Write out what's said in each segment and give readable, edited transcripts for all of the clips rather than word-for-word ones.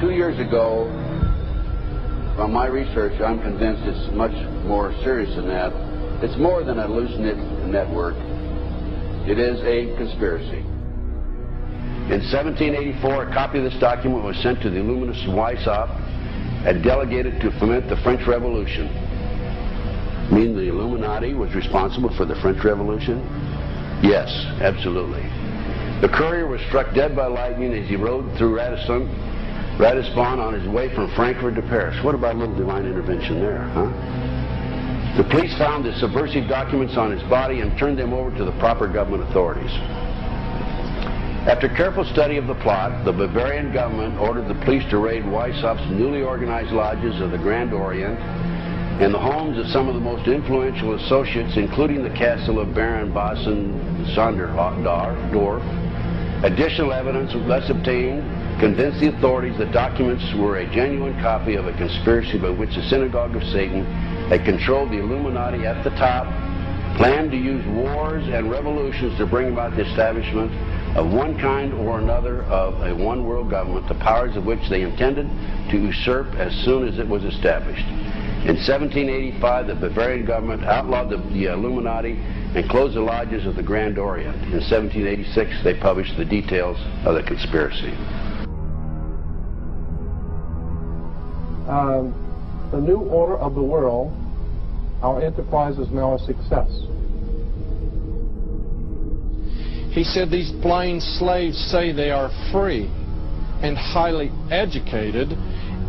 2 years ago, from my research, I'm convinced it's much more serious than that. It's more than a loose-knit network. It is a conspiracy. In 1784, a copy of this document was sent to the Illuminist Weishaupt and delegated to foment the French Revolution. Mean the Illuminati was responsible for the French Revolution? Yes, absolutely. The courier was struck dead by lightning as he rode through Ratisbon on his way from Frankfurt to Paris. What about a little divine intervention there, huh? The police found the subversive documents on his body and turned them over to the proper government authorities. After careful study of the plot, the Bavarian government ordered the police to raid Weishaupt's newly organized lodges of the Grand Orient and the homes of some of the most influential associates, including the castle of Baron Basen-Sonderdorf. Additional evidence was thus obtained convinced the authorities that documents were a genuine copy of a conspiracy by which the Synagogue of Satan had controlled the Illuminati at the top, planned to use wars and revolutions to bring about the establishment of one kind or another of a one-world government, the powers of which they intended to usurp as soon as it was established. In 1785, the Bavarian government outlawed the Illuminati and closed the lodges of the Grand Orient. In 1786, they published the details of the conspiracy. The new order of the world, our enterprise is now a success. He said these blind slaves say they are free and highly educated,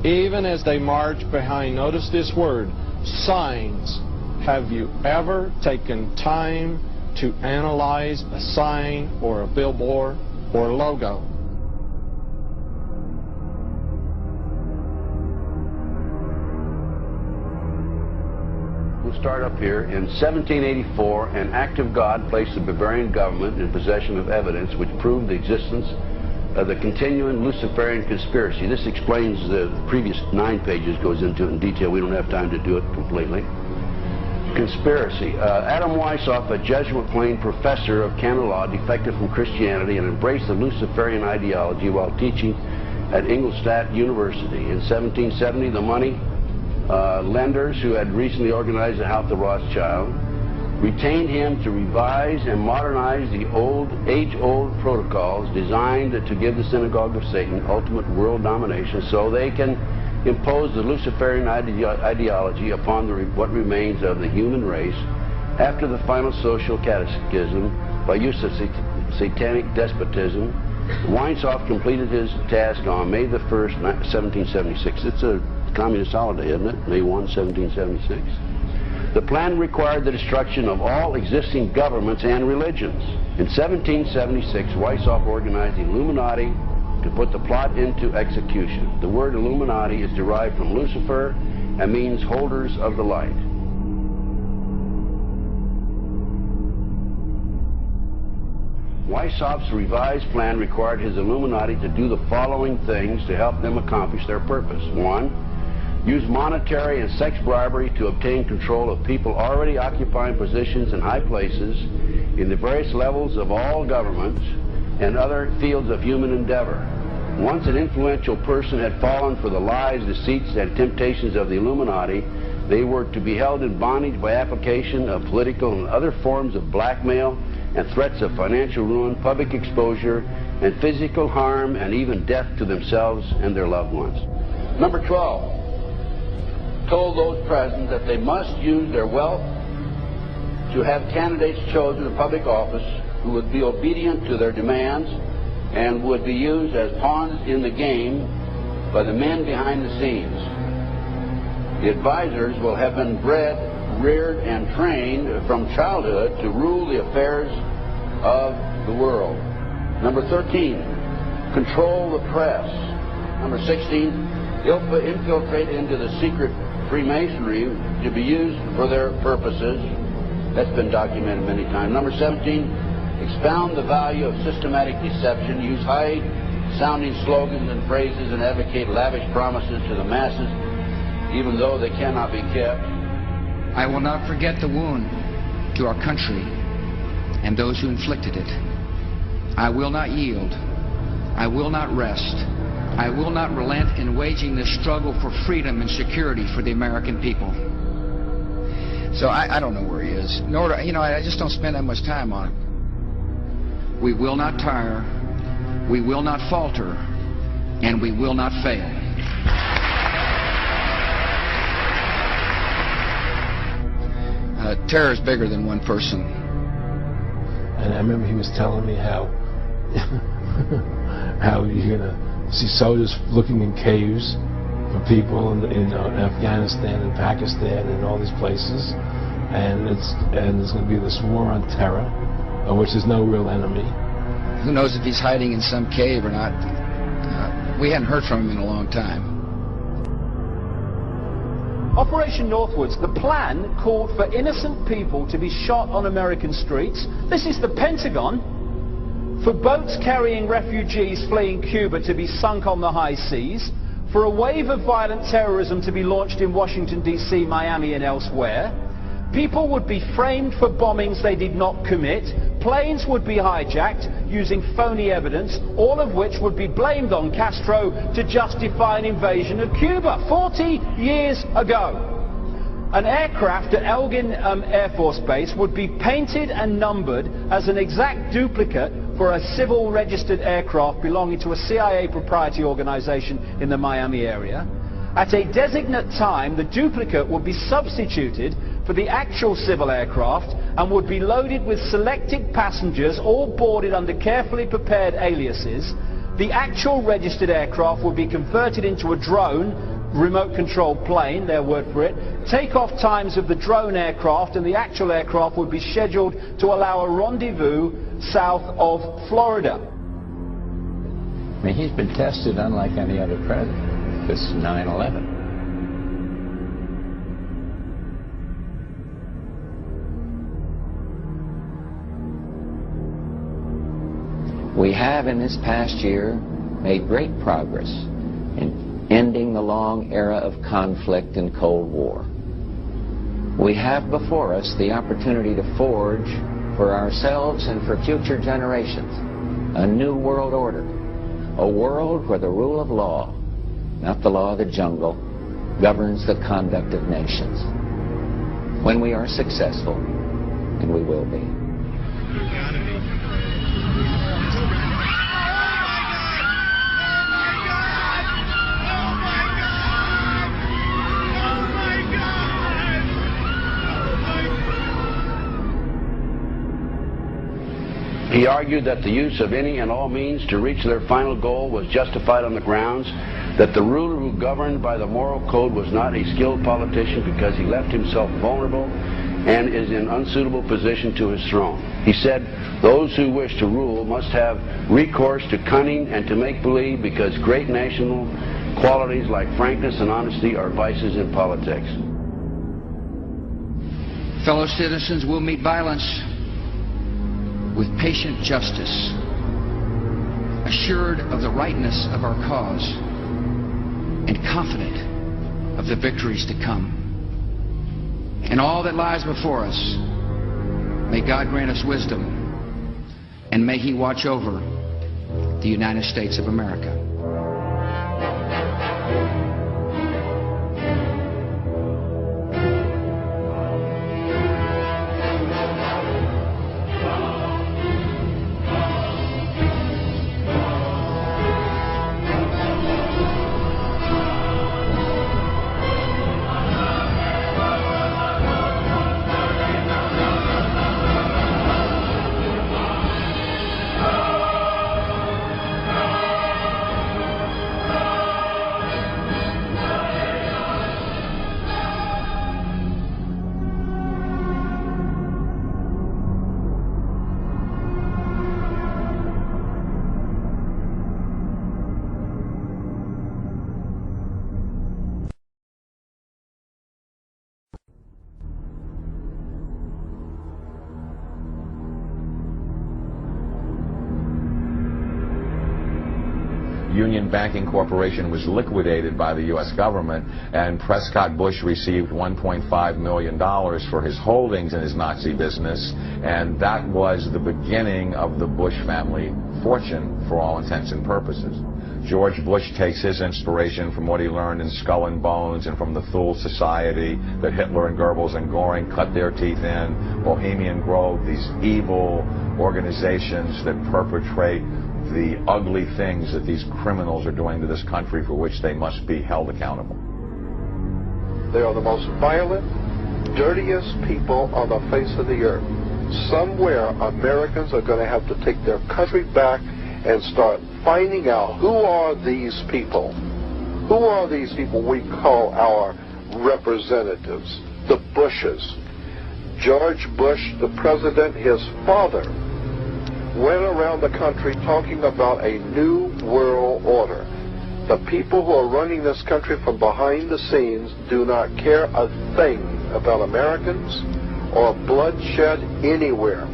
even as they march behind, notice this word, signs. Have you ever taken time to analyze a sign or a billboard or logo? We'll start up here. In 1784, an act of God placed the Bavarian government in possession of evidence which proved the existence of the continuing Luciferian conspiracy. This explains the previous 9 pages, goes into it in detail. We don't have time to do it completely. Conspiracy. Adam Weishaupt, a Jesuit-trained professor of canon law, defected from Christianity and embraced the Luciferian ideology while teaching at Ingolstadt University. In 1770, the money lenders who had recently organized the House of Rothschild retained him to revise and modernize the age-old protocols designed to give the Synagogue of Satan ultimate world domination so they can impose the Luciferian ideology upon what remains of the human race after the final social cataclysm by use of satanic despotism. Weishaupt completed his task on May the 1st, 1776. It's a communist holiday, isn't it? May 1, 1776. The plan required the destruction of all existing governments and religions. In 1776, Weishaupt organized the Illuminati to put the plot into execution. The word Illuminati is derived from Lucifer and means holders of the light. Weishaupt's revised plan required his Illuminati to do the following things to help them accomplish their purpose. 1. Use monetary and sex bribery to obtain control of people already occupying positions in high places in the various levels of all governments and other fields of human endeavor. Once an influential person had fallen for the lies, deceits, and temptations of the Illuminati, they were to be held in bondage by application of political and other forms of blackmail and threats of financial ruin, public exposure, and physical harm, and even death to themselves and their loved ones. Number 12. Told those present that they must use their wealth to have candidates chosen to public office who would be obedient to their demands and would be used as pawns in the game by the men behind the scenes. The advisors will have been bred, reared, and trained from childhood to rule the affairs of the world. Number 13, control the press. Number 16, infiltrate into the secret Freemasonry to be used for their purposes. That's been documented many times. Number 17, expound the value of systematic deception, use high-sounding slogans and phrases, and advocate lavish promises to the masses, even though they cannot be kept. I will not forget the wound to our country and those who inflicted it. I will not yield. I will not rest I will not relent in waging this struggle for freedom and security for the American people. So I don't know where he is. Nor do, I just don't spend that much time on him. We will not tire. We will not falter. And we will not fail. Terror is bigger than one person. And I remember he was telling me how how you're gonna see soldiers looking in caves for people in Afghanistan and Pakistan and all these places, and there's going to be this war on terror, of which there's no real enemy. Who knows if he's hiding in some cave or not? We hadn't heard from him in a long time. Operation Northwoods, the plan called for innocent people to be shot on American streets. This is the Pentagon. For boats carrying refugees fleeing Cuba to be sunk on the high seas. For a wave of violent terrorism to be launched in Washington, D.C., Miami, and elsewhere. People would be framed for bombings they did not commit. Planes would be hijacked using phony evidence, all of which would be blamed on Castro to justify an invasion of Cuba 40 years ago. An aircraft at Elgin Air Force Base would be painted and numbered as an exact duplicate for a civil registered aircraft belonging to a CIA proprietary organization in the Miami area. At a designate time, the duplicate would be substituted for the actual civil aircraft and would be loaded with selected passengers, all boarded under carefully prepared aliases. The actual registered aircraft would be converted into a drone, remote controlled plane, their word for it. Takeoff times of the drone aircraft and the actual aircraft would be scheduled to allow a rendezvous south of Florida. I mean, he's been tested unlike any other president. This 9/11. We have in this past year made great progress in ending the long era of conflict and Cold War. We have before us the opportunity to forge for ourselves and for future generations a new world order, a world where the rule of law, not the law of the jungle, governs the conduct of nations. When we are successful, and we will be. He argued that the use of any and all means to reach their final goal was justified on the grounds that the ruler who governed by the moral code was not a skilled politician because he left himself vulnerable and is in unsuitable position to his throne. He said those who wish to rule must have recourse to cunning and to make-believe because great national qualities like frankness and honesty are vices in politics. Fellow citizens will meet violence with patient justice, assured of the rightness of our cause, and confident of the victories to come. In all that lies before us, may God grant us wisdom, and may He watch over the United States of America. Union Banking Corporation was liquidated by the U.S. government, and Prescott Bush received $1.5 million for his holdings in his Nazi business, and that was the beginning of the Bush family fortune for all intents and purposes. George Bush takes his inspiration from what he learned in Skull and Bones and from the Thule Society that Hitler and Goebbels and Goring cut their teeth in, Bohemian Grove, these evil organizations that perpetrate the ugly things that these criminals are doing to this country, for which they must be held accountable. They are the most violent, dirtiest people on the face of the earth. Somewhere Americans are going to have to take their country back and start finding out who are these people. Who are these people we call our representatives, the Bushes. George Bush, the president, his father, went around the country talking about a new world order. The people who are running this country from behind the scenes do not care a thing about Americans or bloodshed anywhere.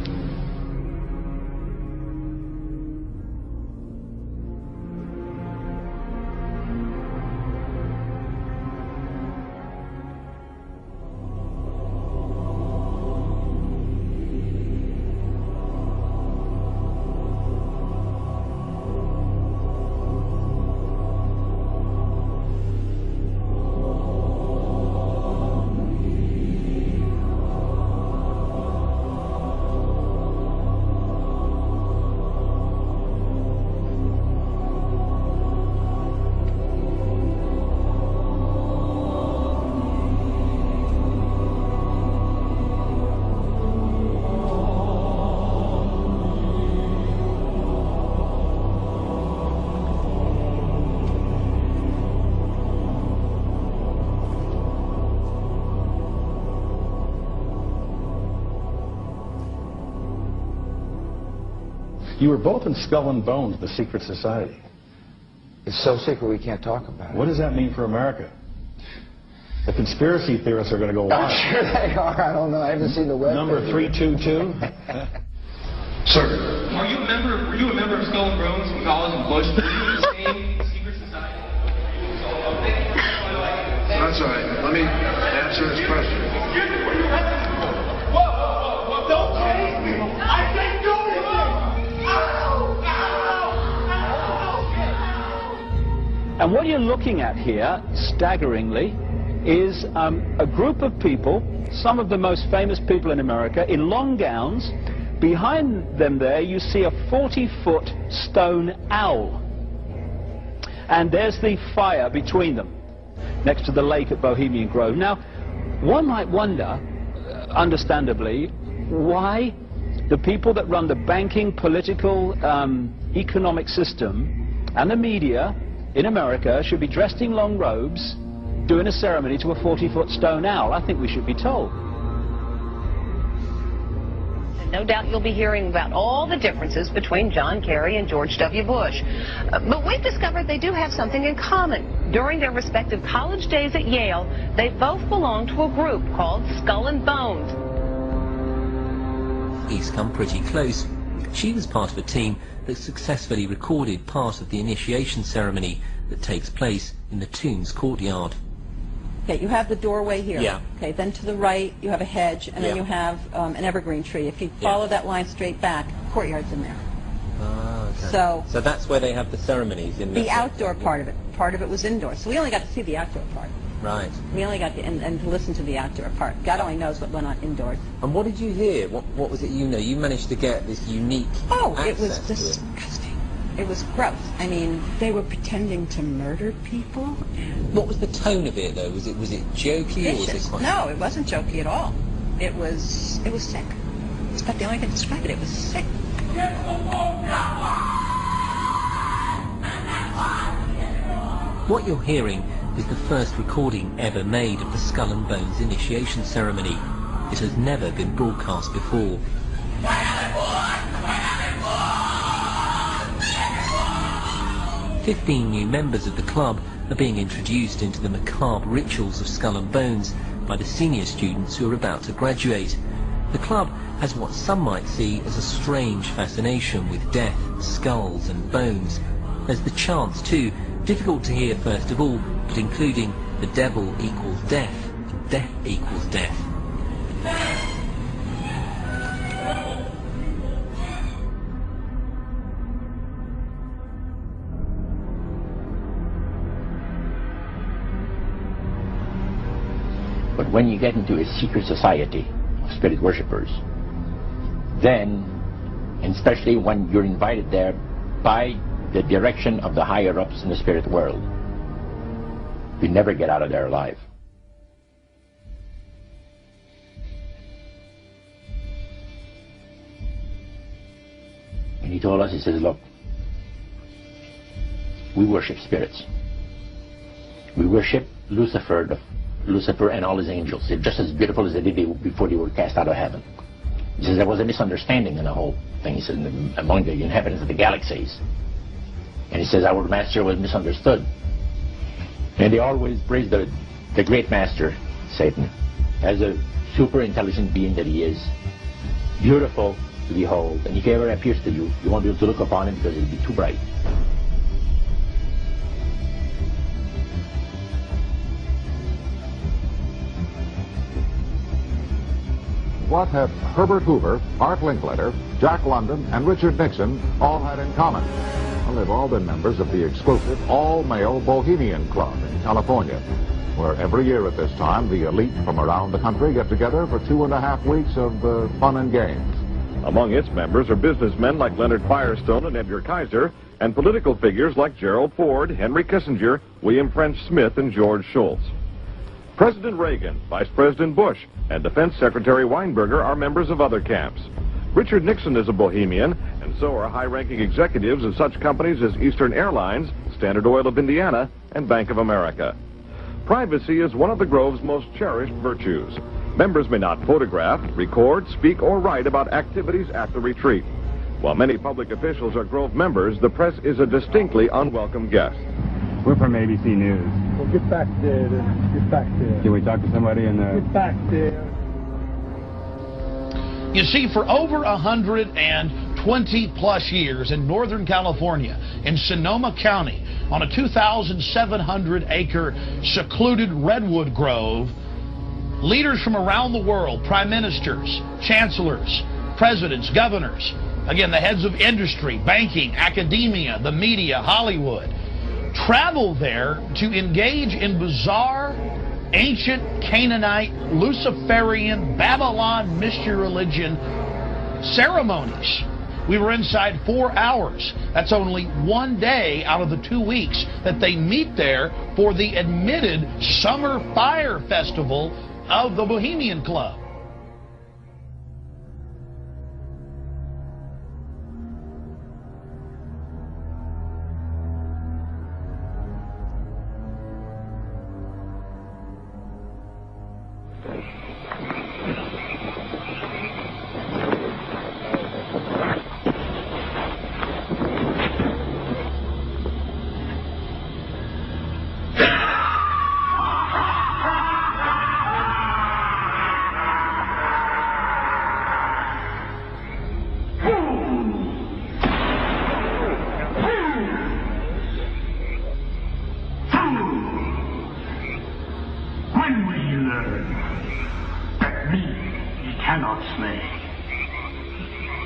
You were both in Skull and Bones, the secret society. It's so secret we can't talk about it. What does that mean for America? The conspiracy theorists are going to go wild. I'm sure they are. I don't know. I haven't seen the web. Number 322. Sir. Were you a member of Skull and Bones from college in Bush? Were you in the same secret society? That's all right. Let me answer his question. Whoa, don't chase me. I can't do anything. And what you're looking at here, staggeringly, is a group of people, some of the most famous people in America, in long gowns. Behind them there, you see a 40-foot stone owl. And there's the fire between them, next to the lake at Bohemian Grove. Now, one might wonder, understandably, why the people that run the banking, political, economic system and the media in America should be dressed in long robes doing a ceremony to a 40-foot stone owl. I think we should be told. No doubt you'll be hearing about all the differences between John Kerry and George W. Bush. But we've discovered they do have something in common. During their respective college days at Yale, they both belonged to a group called Skull and Bones. He's come pretty close. She was part of a team that successfully recorded part of the initiation ceremony that takes place in the tomb's courtyard. Okay, you have the doorway here. Yeah. Okay, then to the right you have a hedge, and then you have an evergreen tree. If you follow that line straight back, courtyard's in there. Ah, okay. So that's where they have the ceremonies in the outdoor part of it. Part of it was indoor, so we only got to see the outdoor part. Right. We only got to, and to listen to the outdoor part. God only knows what went on indoors. And what did you hear? What was it you know? You managed to get this unique it was disgusting. It was gross. I mean, they were pretending to murder people. What was the tone of it, though? Was it jokey or was it quite... No, it wasn't jokey at all. It was sick. It's about the only thing to describe it. It was sick. What you're hearing is the first recording ever made of the Skull and Bones initiation ceremony. It has never been broadcast before. 15 new members of the club are being introduced into the macabre rituals of Skull and Bones by the senior students who are about to graduate. The club has what some might see as a strange fascination with death, skulls and bones. as the chants too, difficult to hear first of all, but including the devil equals death, death equals death. But when you get into a secret society of spirit worshippers, then, and especially when you're invited there by the direction of the higher-ups in the spirit world, you never get out of there alive. And he told us, he says, look, we worship spirits. We worship Lucifer and all his angels. They're just as beautiful as they did before they were cast out of heaven. He says there was a misunderstanding in the whole thing. He says among the inhabitants of the galaxies. And he says our master was misunderstood. And they always praise the great master, Satan, as a super intelligent being that he is, beautiful to behold. And if he ever appears to you, you won't be able to look upon him because it'll be too bright. What have Herbert Hoover, Art Linkletter, Jack London, and Richard Nixon all had in common? Well, they've all been members of the exclusive all-male Bohemian Club in California, where every year at this time, the elite from around the country get together for 2.5 weeks of fun and games. Among its members are businessmen like Leonard Firestone and Edgar Kaiser, and political figures like Gerald Ford, Henry Kissinger, William French Smith, and George Shultz. President Reagan, Vice President Bush, and Defense Secretary Weinberger are members of other camps. Richard Nixon is a Bohemian, and so are high-ranking executives of such companies as Eastern Airlines, Standard Oil of Indiana, and Bank of America. Privacy is one of the Grove's most cherished virtues. Members may not photograph, record, speak, or write about activities at the retreat. While many public officials are Grove members, the press is a distinctly unwelcome guest. We're from ABC News. Well, get back there. Get back there. Can we talk to somebody in the... Get back there. You see, for over 120-plus years in Northern California, in Sonoma County, on a 2,700-acre secluded redwood grove, leaders from around the world, prime ministers, chancellors, presidents, governors, again, the heads of industry, banking, academia, the media, Hollywood, travel there to engage in bizarre, ancient Canaanite, Luciferian, Babylon mystery religion ceremonies. We were inside 4 hours. That's only one day out of the 2 weeks that they meet there for the admitted Summer Fire Festival of the Bohemian Club.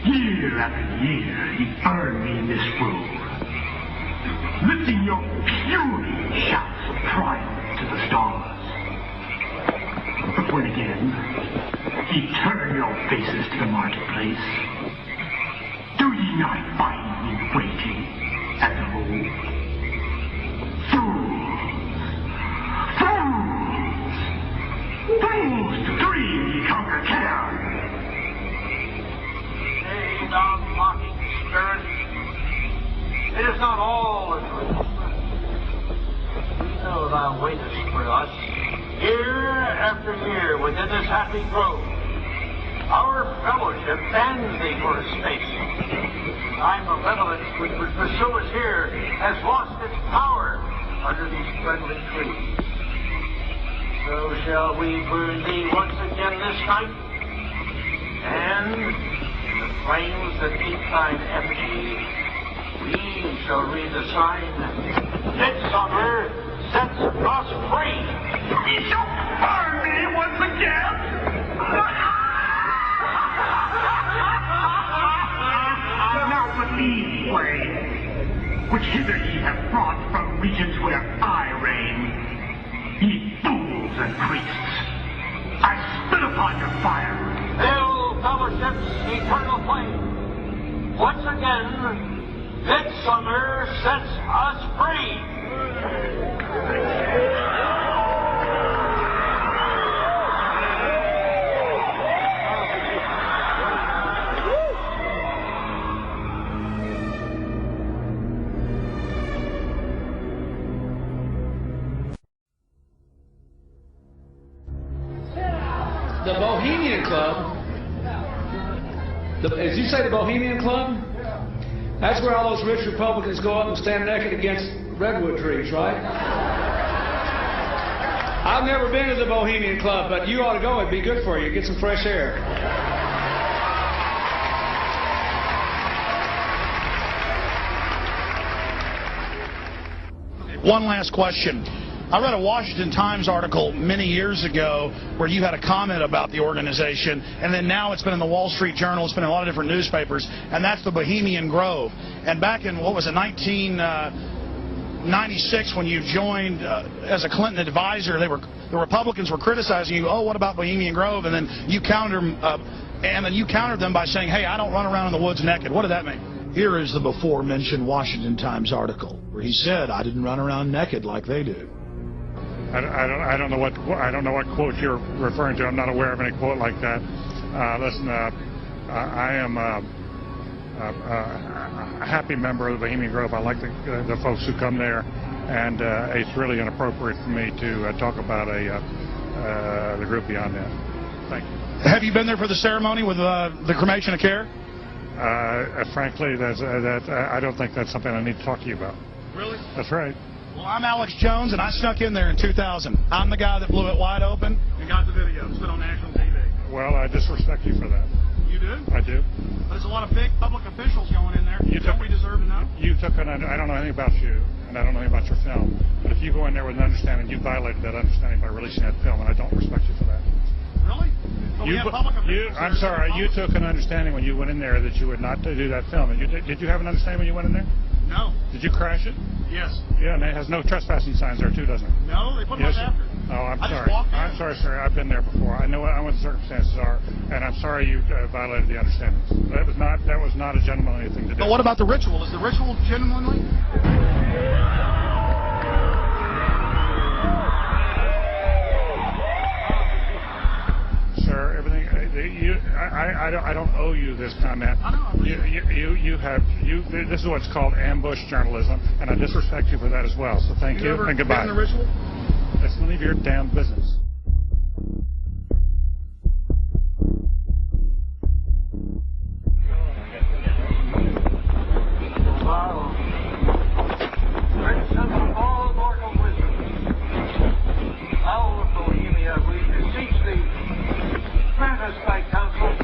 Year after year, he burned me in this room, lifting your puny shouts of triumph to the stars. But when again, he turned your faces to the marketplace, do ye not find me waiting as of old? Fools to dream ye conquer care. Thou mocking spirit, it is not all a dream. We know thou waitest for us, year after year, within this happy grove. Our fellowship bans thee for a space. Thy malevolence which would pursue us here has lost its power under these friendly trees. So shall we burn thee once again this night, and the flames that keep thine effigy, we shall read the sign. Midsummer sets us free. He shall burn me once again. Now but these ways, which hither ye have brought from regions where I reign, ye fools and priests, I spit upon your fire. Hail, fellowship's eternal flame. Once again, midsummer sets us free. The Bohemian Club, as you say, the Bohemian Club, that's where all those rich Republicans go up and stand naked against redwood trees, right? I've never been to the Bohemian Club, but you ought to go. It'd be good for you. Get some fresh air. One last question. I read a Washington Times article many years ago where you had a comment about the organization, and then now it's been in the Wall Street Journal, it's been in a lot of different newspapers, and that's the Bohemian Grove. And back in, what was it, 1996, when you joined as a Clinton advisor, the Republicans were criticizing you, oh, what about Bohemian Grove? And then you countered them by saying, hey, I don't run around in the woods naked. What did that mean? Here is the before-mentioned Washington Times article where he said, I didn't run around naked like they do. I don't know what quote you're referring to. I'm not aware of any quote like that. Listen, I am a happy member of the Bohemian Grove. I like the folks who come there, and it's really inappropriate for me to talk about the group beyond that. Thank you. Have you been there for the ceremony with the cremation of care? Frankly, I don't think that's something I need to talk to you about. Really? That's right. Well, I'm Alex Jones, and I snuck in there in 2000. I'm the guy that blew it wide open and got the video. It's been on national TV. Well, I disrespect you for that. You do? I do. There's a lot of big public officials going in there. Don't we deserve to know? I don't know anything about you, and I don't know anything about your film. But if you go in there with an understanding, you violated that understanding by releasing that film, and I don't respect you for that. Really? I'm sorry. You took an understanding when you went in there that you would not do that film. And did you have an understanding when you went in there? No. Did you crash it? Yes. Yeah, and it has no trespassing signs there too, doesn't it? No, they put them up after. Oh, I'm sorry. I'm sorry, sir. I've been there before. I know what the circumstances are, and I'm sorry you violated the understandings. That was not a gentlemanly thing to do. But what about the ritual? Is the ritual genuinely? Sir, everything. I don't owe you this comment. This is what's called ambush journalism, and I disrespect you for that as well. So thank you and goodbye. The ritual? That's none of your damn business. Prince of all mortal wisdom, owl of Bohemia, we beseech thee, grant us thy counsel.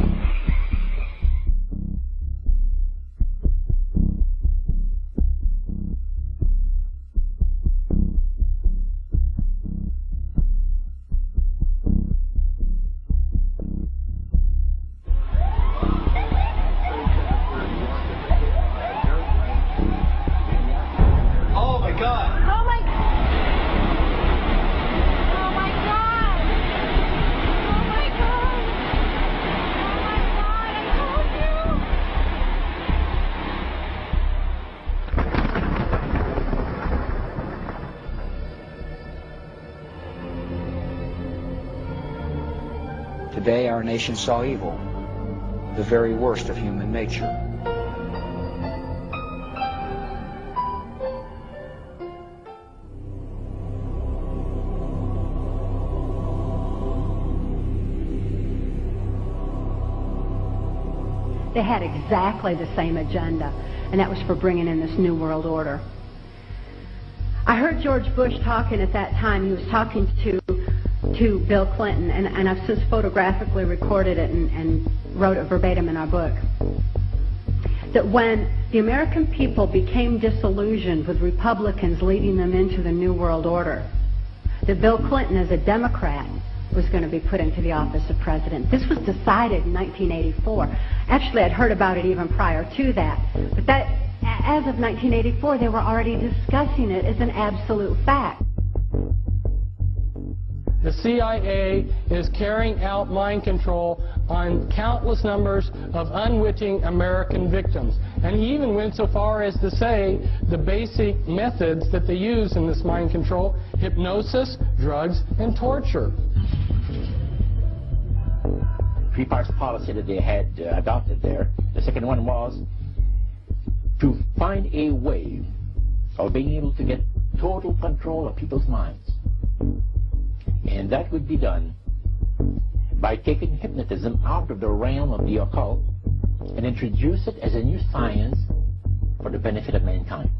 Oh my God! Oh my God! Oh my God! Oh my God! Oh my God! I told you! Today our nation saw evil, the very worst of human nature. They had exactly the same agenda, and that was for bringing in this New World Order. I heard George Bush talking at that time. He was talking to Bill Clinton, and I've since photographically recorded it and wrote it verbatim in our book. that when the American people became disillusioned with Republicans leading them into the New World Order, that Bill Clinton, as a Democrat, was going to be put into the office of president. This was decided in 1984. Actually, I'd heard about it even prior to that. But that, as of 1984, they were already discussing it as an absolute fact. The CIA is carrying out mind control on countless numbers of unwitting American victims. And he even went so far as to say the basic methods that they use in this mind control: hypnosis, drugs, and torture. Three parts policy that they had adopted there. The second one was to find a way of being able to get total control of people's minds. And that would be done by taking hypnotism out of the realm of the occult and introduce it as a new science for the benefit of mankind.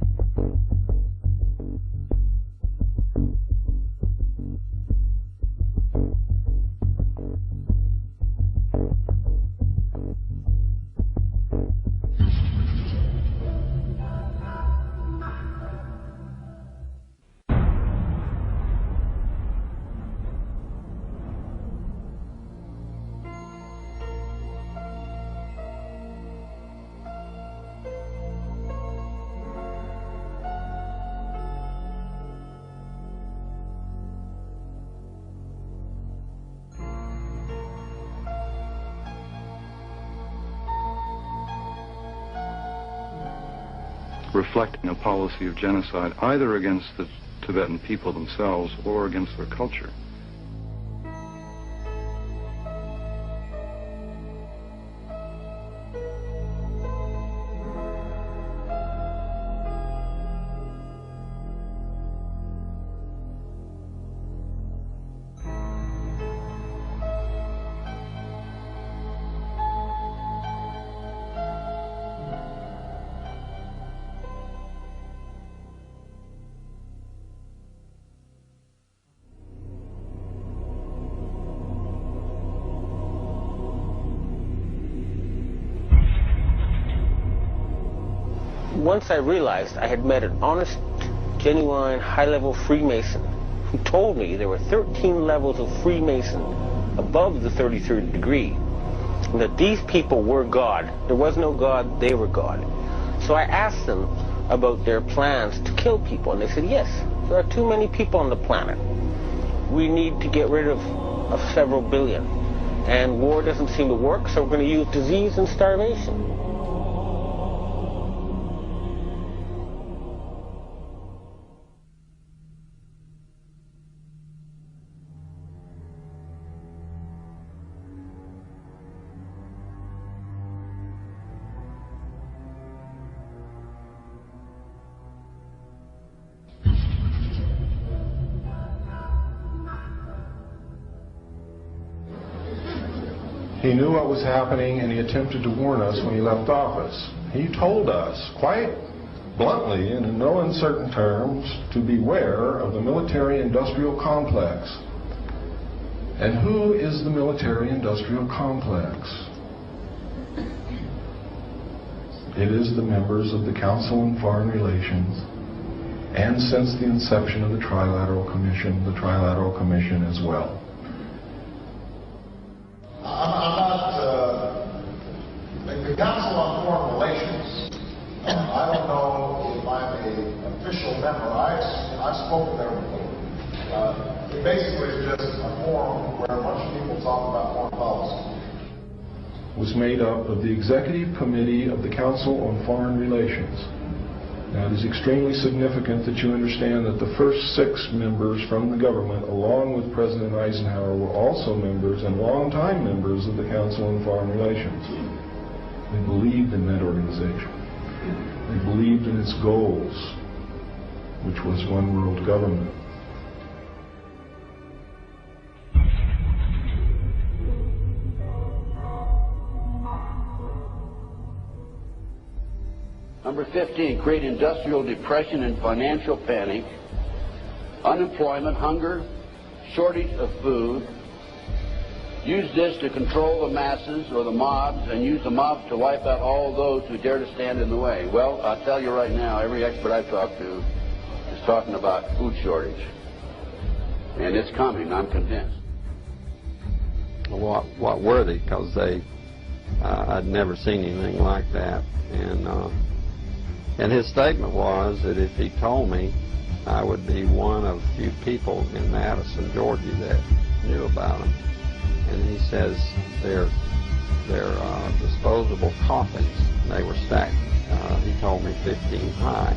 Reflecting a policy of genocide either against the Tibetan people themselves or against their culture. Once I realized I had met an honest, genuine, high-level Freemason who told me there were 13 levels of Freemason above the 33rd degree, and that these people were God. There was no God, they were God. So I asked them about their plans to kill people, and they said, yes, there are too many people on the planet. We need to get rid of several billion, and war doesn't seem to work, so we're going to use disease and starvation. He knew what was happening, and he attempted to warn us when he left office. He told us, quite bluntly and in no uncertain terms, to beware of the military-industrial complex. And who is the military-industrial complex? It is the members of the Council on Foreign Relations, and since the inception of the Trilateral Commission as well. The Council on Foreign Relations, I don't know if I'm an official member. I've spoken there before. It basically is just a forum where a bunch of people talk about foreign policy. Was made up of the Executive Committee of the Council on Foreign Relations. Now, it is extremely significant that you understand that the first 6 members from the government, along with President Eisenhower, were also members and longtime members of the Council on Foreign Relations. They believed in that organization. They believed in its goals, which was one world government. Number 15, create industrial depression and financial panic, unemployment, hunger, shortage of food, use this to control the masses or the mobs and use the mobs to wipe out all those who dare to stand in the way. Well, I'll tell you right now, every expert I've talked to is talking about food shortage. And it's coming, I'm convinced. What were they? Because I'd never seen anything like that. And his statement was that if he told me, I would be one of few people in Madison, Georgia that knew about them. And he says they're disposable coffins. They were stacked, he told me, 15 high.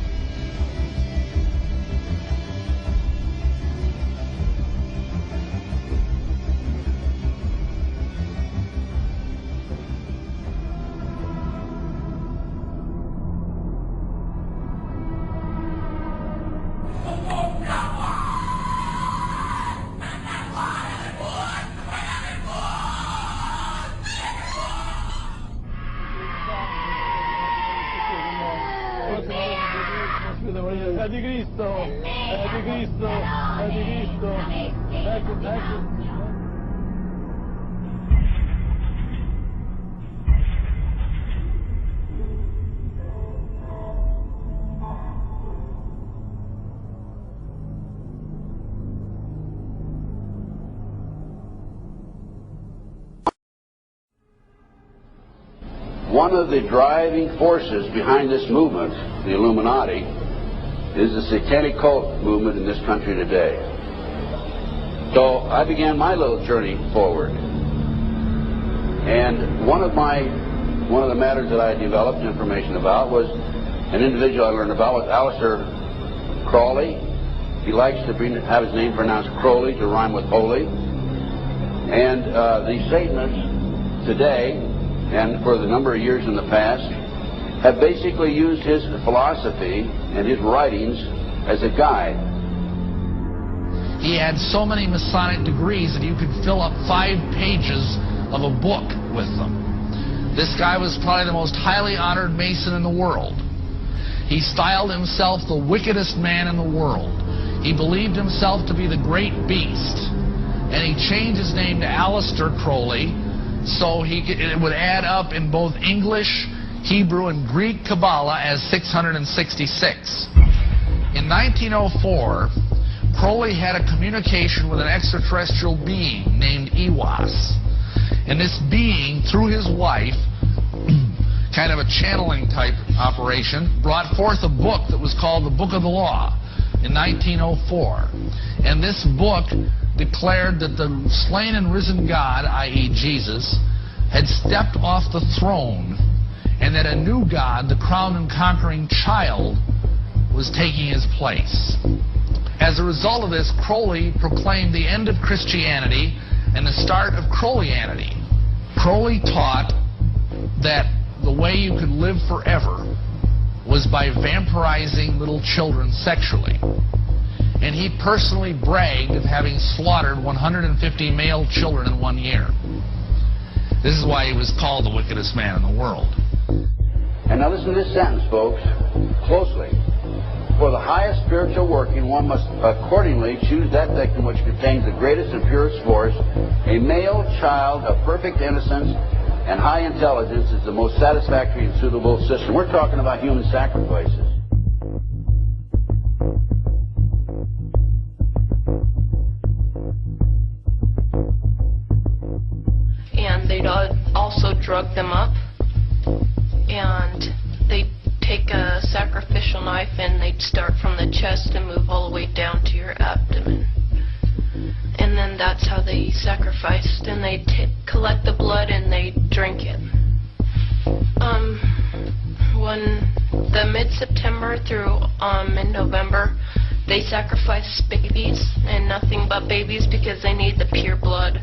One of the driving forces behind this movement, the Illuminati, is the satanic cult movement in this country today. So I began my little journey forward. And one of the matters that I developed information about was an individual I learned about was Aleister Crowley. He likes to have his name pronounced Crowley to rhyme with holy. And the Satanists today, and for the number of years in the past, have basically used his philosophy and his writings as a guide. He had so many Masonic degrees that you could fill up 5 pages of a book with them. This guy was probably the most highly honored Mason in the world. He styled himself the wickedest man in the world. He believed himself to be the great beast. And he changed his name to Aleister Crowley, so it would add up in both English, Hebrew, and Greek Kabbalah as 666. In 1904, Crowley had a communication with an extraterrestrial being named Iwas. And this being, through his wife, kind of a channeling type operation, brought forth a book that was called the Book of the Law in 1904. And this book declared that the slain and risen God, i.e. Jesus, had stepped off the throne, and that a new God, the crowned and conquering child, was taking his place. As a result of this, Crowley proclaimed the end of Christianity and the start of Crowleyanity. Crowley taught that the way you could live forever was by vampirizing little children sexually. And he personally bragged of having slaughtered 150 male children in 1 year. This is why he was called the wickedest man in the world. And now listen to this sentence, folks, closely. For the highest spiritual working, one must accordingly choose that victim which contains the greatest and purest force. A male child of perfect innocence and high intelligence is the most satisfactory and suitable system. We're talking about human sacrifices. And they'd also drug them up, and they'd take a sacrificial knife and they'd start from the chest and move all the way down to your abdomen. And then that's how they sacrificed, and they'd collect the blood and they'd drink it. When the mid-September through mid-November, they sacrifice babies and nothing but babies because they need the pure blood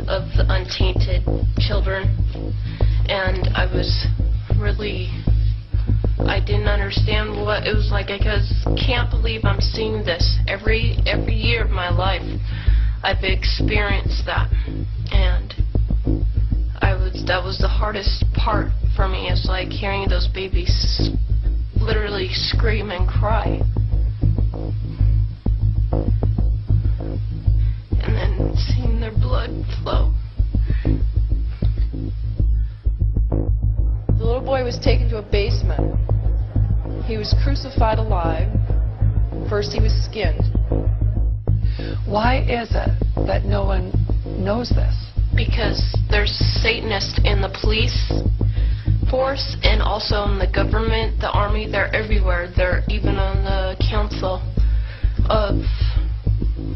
of the untainted children. And I didn't understand what it was like. I can't believe I'm seeing this every year of my life. I've experienced that, and that was the hardest part for me. Is like hearing those babies literally scream and cry, and then seeing their blood flow. boy was taken to a basement. He was crucified alive. First he was skinned. Why is it that no one knows this? Because there's Satanists in the police force and also in the government, the army. They're everywhere. They're even on the council of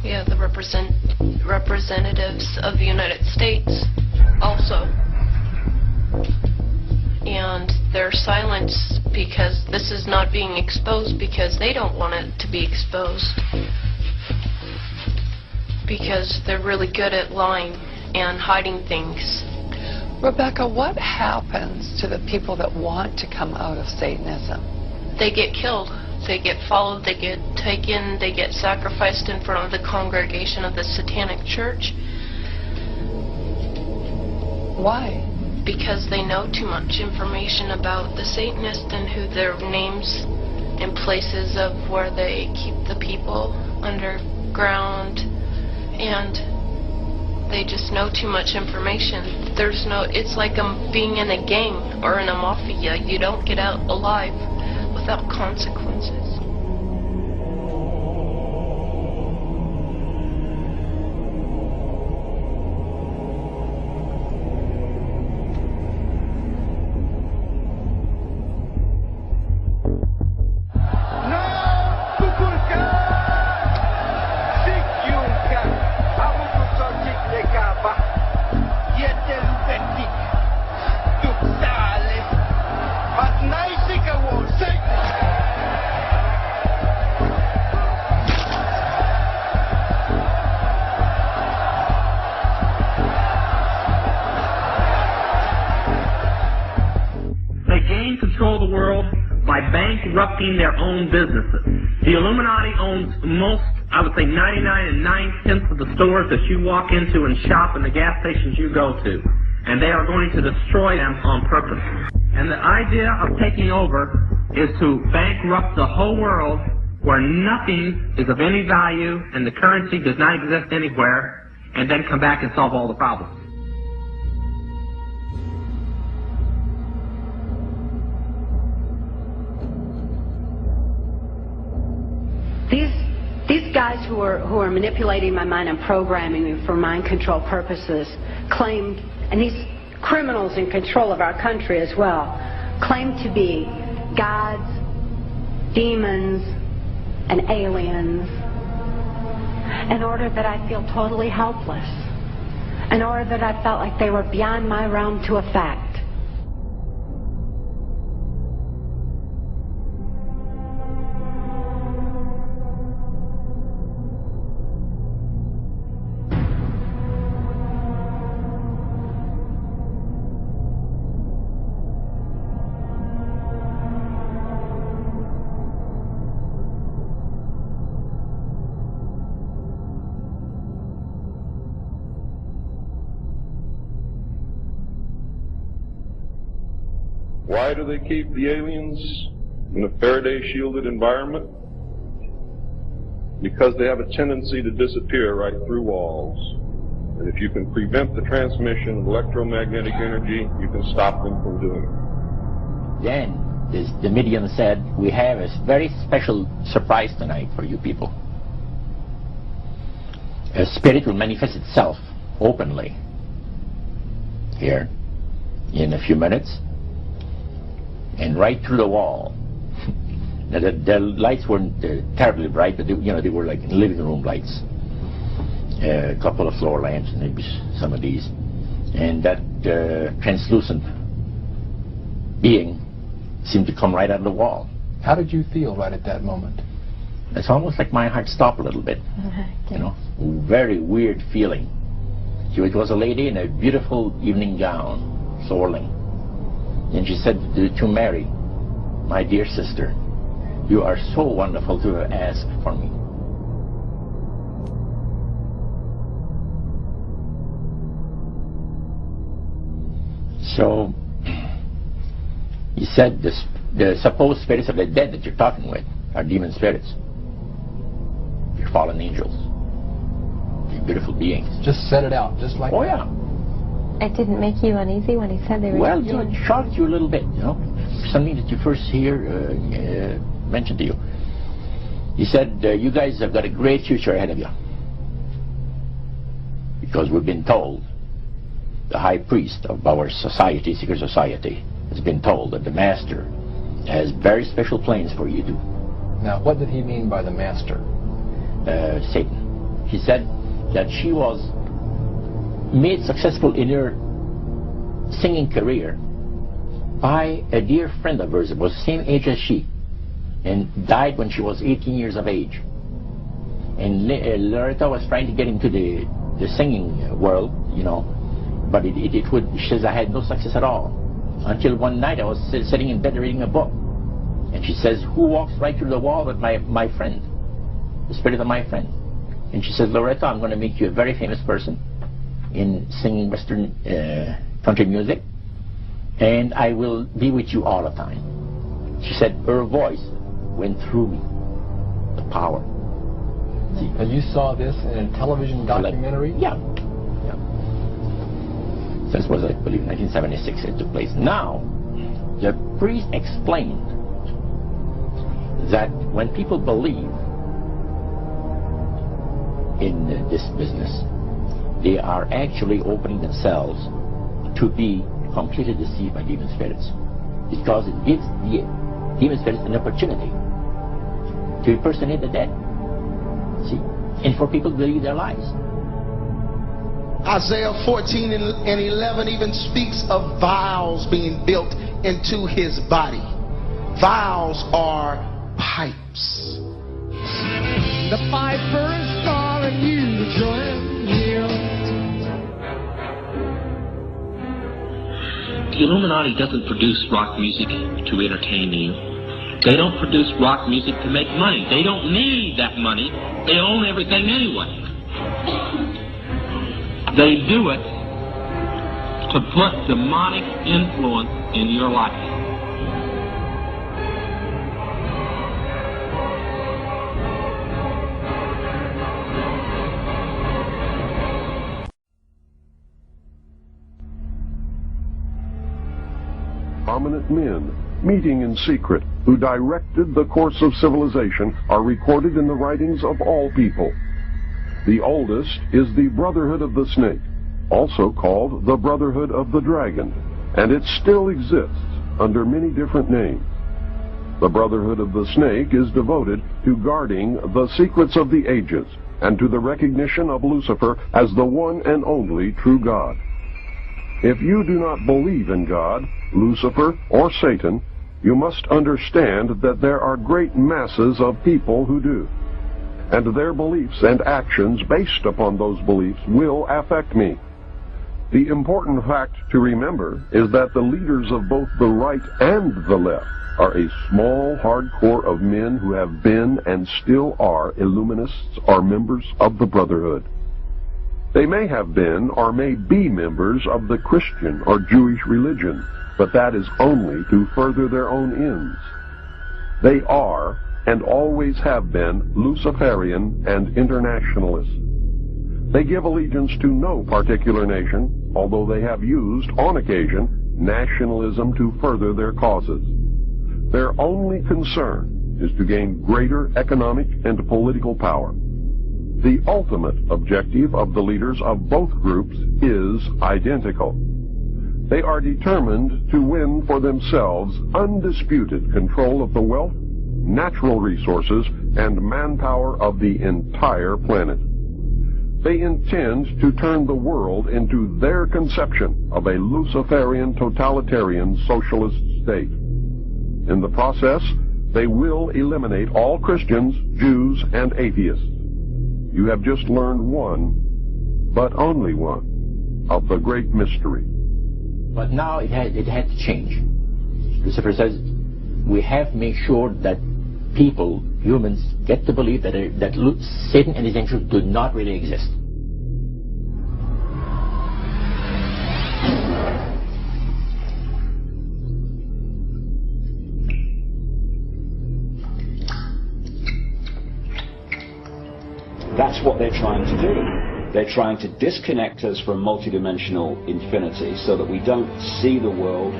the representatives of the United States also. And they're silenced because this is not being exposed because they don't want it to be exposed. Because they're really good at lying and hiding things. Rebecca, what happens to the people that want to come out of Satanism? They get killed. They get followed. They get taken. They get sacrificed in front of the congregation of the Satanic Church. Why? Because they know too much information about the Satanists and who their names and places of where they keep the people underground, and they just know too much information. It's like being in a gang or in a mafia. You don't get out alive without consequences. Bankrupting their own businesses. The Illuminati owns most, I would say 99 9/10 of the stores that you walk into and shop and the gas stations you go to. And they are going to destroy them on purpose. And the idea of taking over is to bankrupt the whole world where nothing is of any value and the currency does not exist anywhere, and then come back and solve all the problems. These guys who are manipulating my mind and programming me for mind control purposes claimed, and these criminals in control of our country as well, claim to be gods, demons, and aliens in order that I feel totally helpless, in order that I felt like they were beyond my realm to affect. Why do they keep the aliens in a Faraday-shielded environment? Because they have a tendency to disappear right through walls. And if you can prevent the transmission of electromagnetic energy, you can stop them from doing it. Then the medium said, we have a very special surprise tonight for you people. A spirit will manifest itself openly here in a few minutes and right through the wall. Now the lights weren't terribly bright, but they were like living room lights. A couple of floor lamps, and maybe some of these. And that translucent being seemed to come right out of the wall. How did you feel right at that moment? It's almost like my heart stopped a little bit. You know, very weird feeling. It was a lady in a beautiful evening gown, swirling. And she said to Mary, my dear sister, you are so wonderful to have asked for me. So, he said the supposed spirits of the dead that you're talking with are demon spirits. You're fallen angels. You're beautiful beings. Just set it out, just like that. Oh, yeah. It didn't make you uneasy when he said they were Well, it shocked you a little bit, you know. something that you first hear mentioned to you. He said, you guys have got a great future ahead of you. Because we've been told, the high priest of our society, secret society, has been told that the master has very special plans for you too. Now, what did he mean by the master? Satan. He said that she was made successful in her singing career by a dear friend of hers that was the same age as she, and died when she was 18 years of age. And Loretta was trying to get into the singing world, you know, but she says, I had no success at all. Until one night I was sitting in bed reading a book, and she says, who walks right through the wall with my friend, the spirit of my friend? And she says, Loretta, I'm going to make you a very famous person in singing Western country music, and I will be with you all the time. She said, her voice went through me, the power. See, and you saw this in a television documentary? Yeah. This was, I believe, 1976 it took place. Now, the priest explained that when people believe in this business, they are actually opening themselves to be completely deceived by demon spirits, because it gives the demon spirits an opportunity to impersonate the dead. See? And for people to believe their lies. Isaiah 14 and 11 even speaks of vials being built into his body. Vials are pipes. The piper is calling you to join him. The Illuminati doesn't produce rock music to entertain you. They don't produce rock music to make money. They don't need that money. They own everything anyway. They do it to put demonic influence in your life. Prominent men, meeting in secret, who directed the course of civilization, are recorded in the writings of all people. The oldest is the Brotherhood of the Snake, also called the Brotherhood of the Dragon, and it still exists under many different names. The Brotherhood of the Snake is devoted to guarding the secrets of the ages and to the recognition of Lucifer as the one and only true God. If you do not believe in God, Lucifer, or Satan, you must understand that there are great masses of people who do. And their beliefs and actions based upon those beliefs will affect me. The important fact to remember is that the leaders of both the right and the left are a small, hard core of men who have been and still are Illuminists or members of the Brotherhood. They may have been or may be members of the Christian or Jewish religion, but that is only to further their own ends. They are and always have been Luciferian and internationalist. They give allegiance to no particular nation, although they have used, on occasion, nationalism to further their causes. Their only concern is to gain greater economic and political power. The ultimate objective of the leaders of both groups is identical. They are determined to win for themselves undisputed control of the wealth, natural resources, and manpower of the entire planet. They intend to turn the world into their conception of a Luciferian totalitarian socialist state. In the process, they will eliminate all Christians, Jews, and atheists. You have just learned one, but only one, of the great mystery. But now it had to change. Lucifer says, we have to make sure that people, humans, get to believe that Satan and his angels do not really exist. That's what they're trying to do. They're trying to disconnect us from multidimensional infinity so that we don't see the world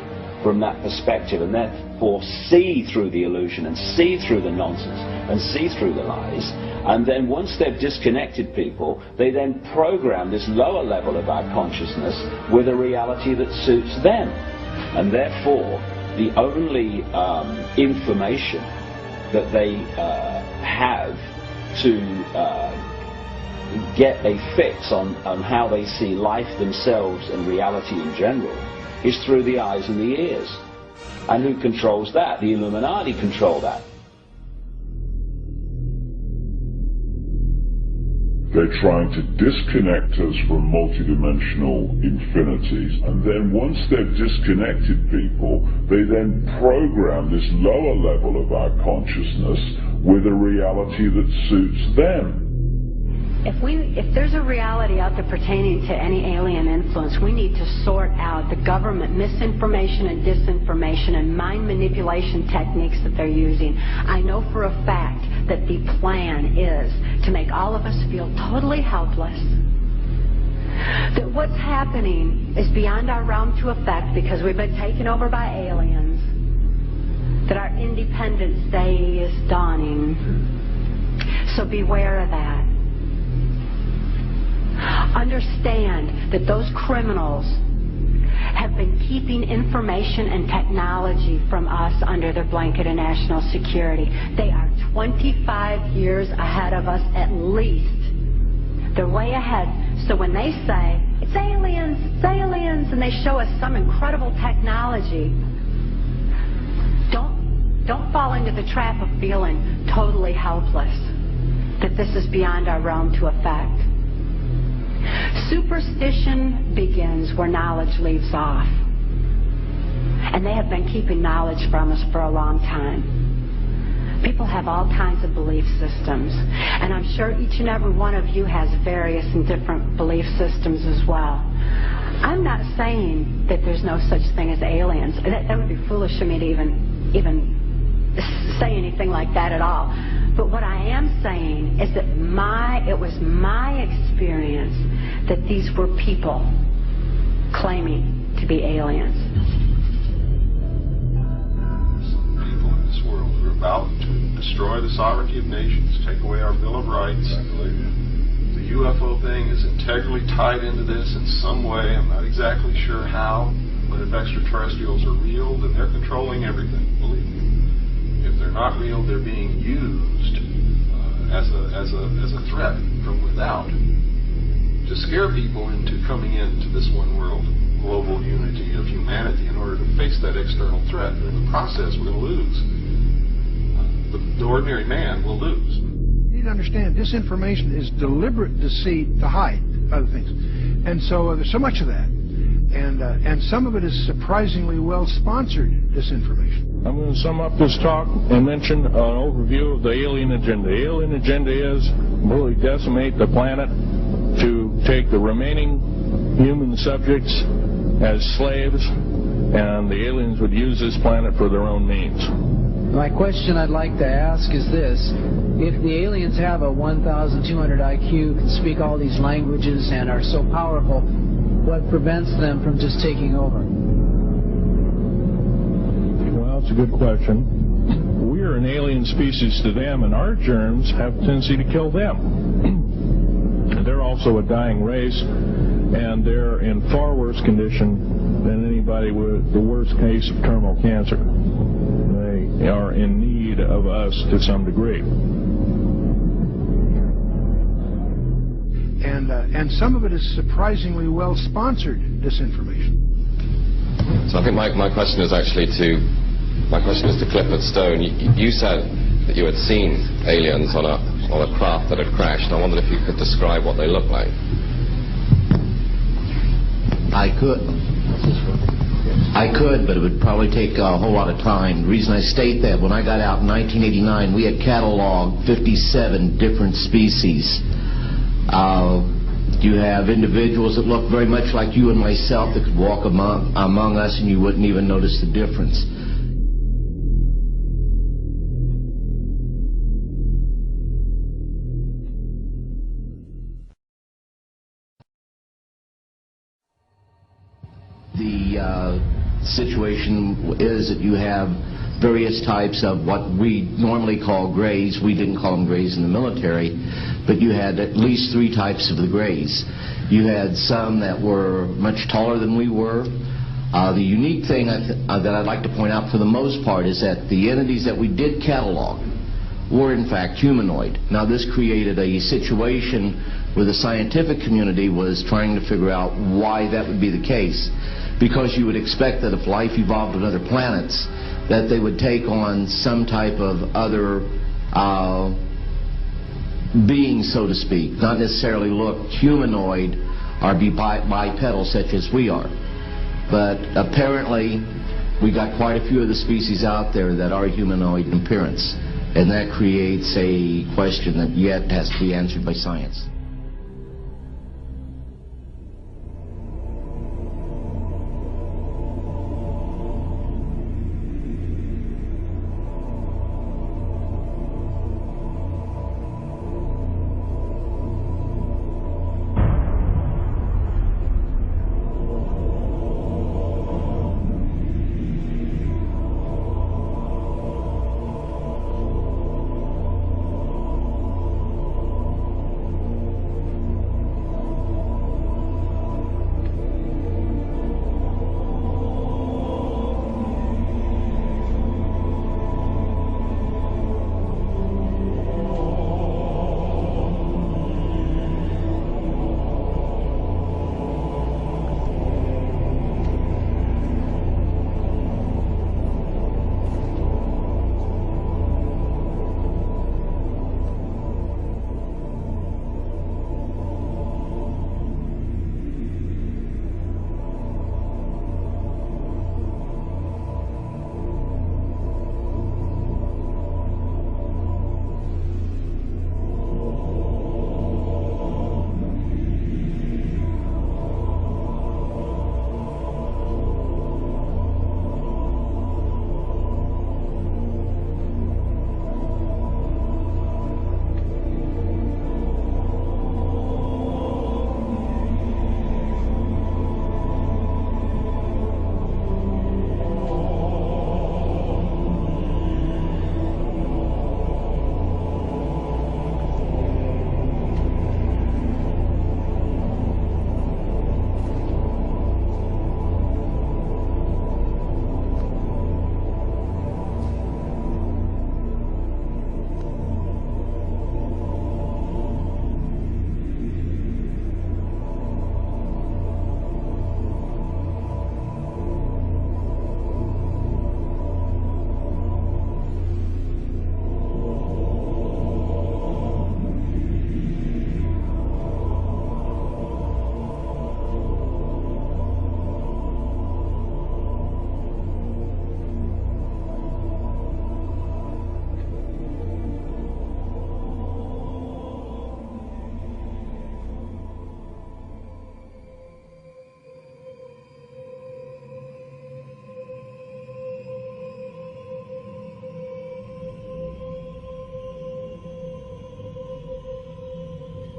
from that perspective, and therefore see through the illusion and see through the nonsense and see through the lies. And then once they've disconnected people, they then program this lower level of our consciousness with a reality that suits them. And therefore, the only information that they have to get a fix on how they see life themselves and reality in general is through the eyes and the ears. And who controls that? The Illuminati control that. They're trying to disconnect us from multidimensional infinities, and then once they've disconnected people, they then program this lower level of our consciousness with a reality that suits them. If there's a reality out there pertaining to any alien influence, we need to sort out the government misinformation and disinformation and mind manipulation techniques that they're using. I know for a fact that the plan is to make all of us feel totally helpless. That what's happening is beyond our realm to affect because we've been taken over by aliens. That our Independence Day is dawning. So beware of that. Understand that those criminals have been keeping information and technology from us under their blanket of national security. They are 25 years ahead of us at least. They're way ahead. So when they say, it's aliens, and they show us some incredible technology, don't fall into the trap of feeling totally helpless, that this is beyond our realm to affect. Superstition begins where knowledge leaves off. And they have been keeping knowledge from us for a long time. People have all kinds of belief systems. And I'm sure each and every one of you has various and different belief systems as well. I'm not saying that there's no such thing as aliens. That would be foolish of me to even say anything like that at all. But what I am saying is that it was my experience that these were people claiming to be aliens. Some people in this world who are about to destroy the sovereignty of nations, take away our Bill of Rights. The UFO thing is integrally tied into this in some way. I'm not exactly sure how, but if extraterrestrials are real, then they're controlling everything, believe me. If they're not real, they're being used as a threat from without to scare people into coming into this one world global unity of humanity in order to face that external threat. And in the process, we're going to lose. The ordinary man will lose. You need to understand, disinformation is deliberate deceit to hide other things. And so there's so much of that. And some of it is surprisingly well-sponsored disinformation. I'm going to sum up this talk and mention an overview of the alien agenda. The alien agenda is really decimate the planet to take the remaining human subjects as slaves, and the aliens would use this planet for their own means. My question I'd like to ask is this. If the aliens have a 1,200 IQ, can speak all these languages, and are so powerful, what prevents them from just taking over? Well, it's a good question. We are an alien species to them, and our germs have a tendency to kill them. They're also a dying race, and they're in far worse condition than anybody with the worst case of terminal cancer. They are in need of us to some degree. And some of it is surprisingly well-sponsored disinformation. So I think my question is actually to Clifford Stone. You said that you had seen aliens on a craft that had crashed. I wondered if you could describe what they looked like. I could, but it would probably take a whole lot of time. The reason I state that, when I got out in 1989, we had cataloged 57 different species. You have individuals that look very much like you and myself that could walk among us and you wouldn't even notice the difference. The situation is that you have various types of what we normally call grays. We didn't call them grays in the military, but you had at least 3 types of the grays. You had some that were much taller than we were. The unique thing that I'd like to point out for the most part is that the entities that we did catalog were in fact humanoid. Now this created a situation where the scientific community was trying to figure out why that would be the case, because you would expect that if life evolved on other planets, that they would take on some type of other being, so to speak, not necessarily look humanoid or be bipedal such as we are. But apparently we got quite a few of the species out there that are humanoid in appearance, and that creates a question that yet has to be answered by science.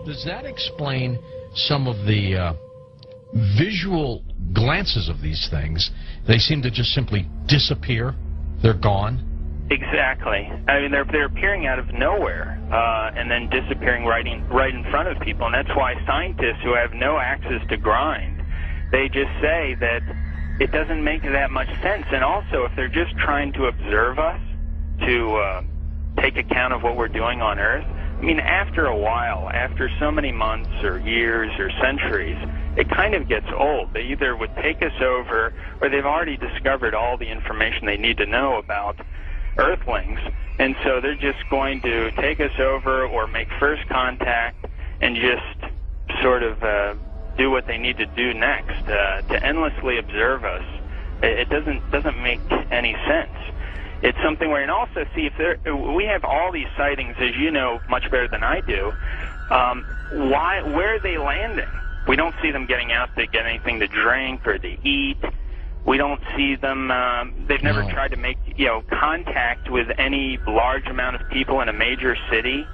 Does that explain some of the visual glances of these things? They seem to just simply disappear. They're gone. Exactly. I mean, they're appearing out of nowhere and then disappearing right in front of people, and that's why scientists who have no access to grind, they just say that it doesn't make that much sense. And also, if they're just trying to observe us, to take account of what we're doing on Earth, I mean, after a while, after so many months or years or centuries, it kind of gets old. They either would take us over, or they've already discovered all the information they need to know about Earthlings, and so they're just going to take us over or make first contact and just sort of do what they need to do next. To endlessly observe us, it doesn't make any sense. It's something where, and also see if we have all these sightings, as you know much better than I do. Where are they landing? We don't see them getting out to get anything to drink or to eat. We don't see them. They've never tried to make contact with any large amount of people in a major city,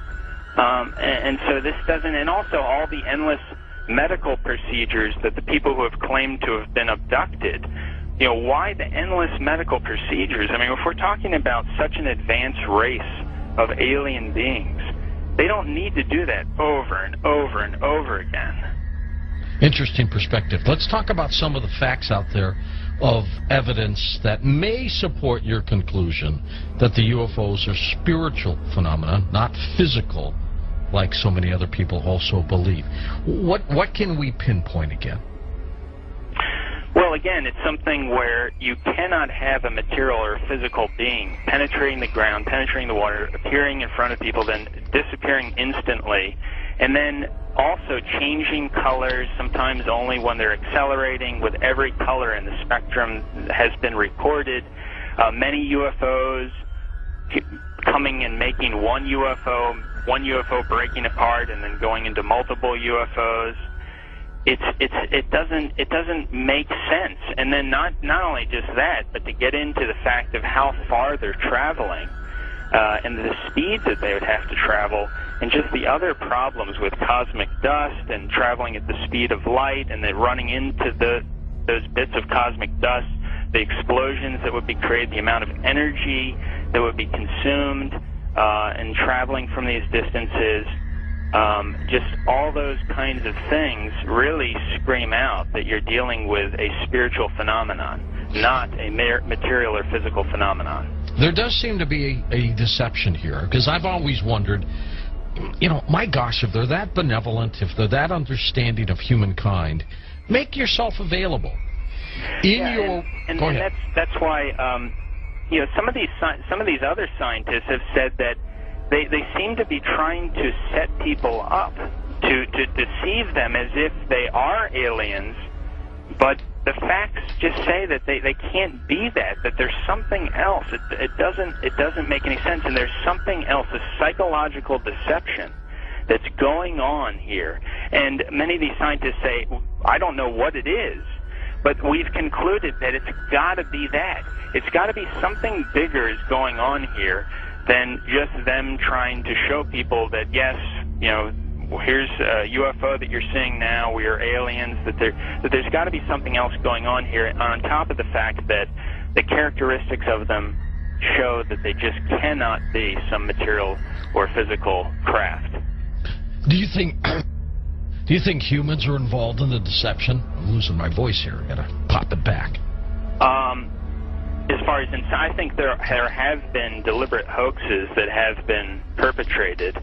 and so this doesn't. And also all the endless medical procedures that the people who have claimed to have been abducted You know, why the endless medical procedures? I mean, if we're talking about such an advanced race of alien beings, they don't need to do that over and over and over again. Interesting perspective. Let's talk about some of the facts out there of evidence that may support your conclusion that the UFOs are spiritual phenomena, not physical, like so many other people also believe. What can we pinpoint again? Well, again, it's something where you cannot have a material or physical being penetrating the ground, penetrating the water, appearing in front of people, then disappearing instantly, and then also changing colors, sometimes only when they're accelerating, with every color in the spectrum has been recorded. Many UFOs coming and making one UFO breaking apart and then going into multiple UFOs. It doesn't make sense. And then not only just that, but to get into the fact of how far they're traveling and the speeds that they would have to travel, and just the other problems with cosmic dust and traveling at the speed of light, and then running into those bits of cosmic dust, the explosions that would be created, the amount of energy that would be consumed in traveling from these distances. Just all those kinds of things really scream out that you're dealing with a spiritual phenomenon, not a material or physical phenomenon. There does seem to be a deception here, because I've always wondered, you know, my gosh, if they're that benevolent, if they're that understanding of humankind, make yourself available. That's why you know, some of these other scientists have said that they seem to be trying to set people up to deceive them as if they are aliens, but the facts just say that they can't be that there's something else. It doesn't make any sense, and there's something else, a psychological deception that's going on here. And many of these scientists say, I don't know what it is, but we've concluded that it's got to be that. It's got to be something bigger is going on here than just them trying to show people that, yes, you know, here's a UFO that you're seeing now, we are aliens, that there's got to be something else going on here, on top of the fact that the characteristics of them show that they just cannot be some material or physical craft. Do you think humans are involved in the deception? I'm losing my voice here. I gotta pop it back. As far as I think there have been deliberate hoaxes that have been perpetrated.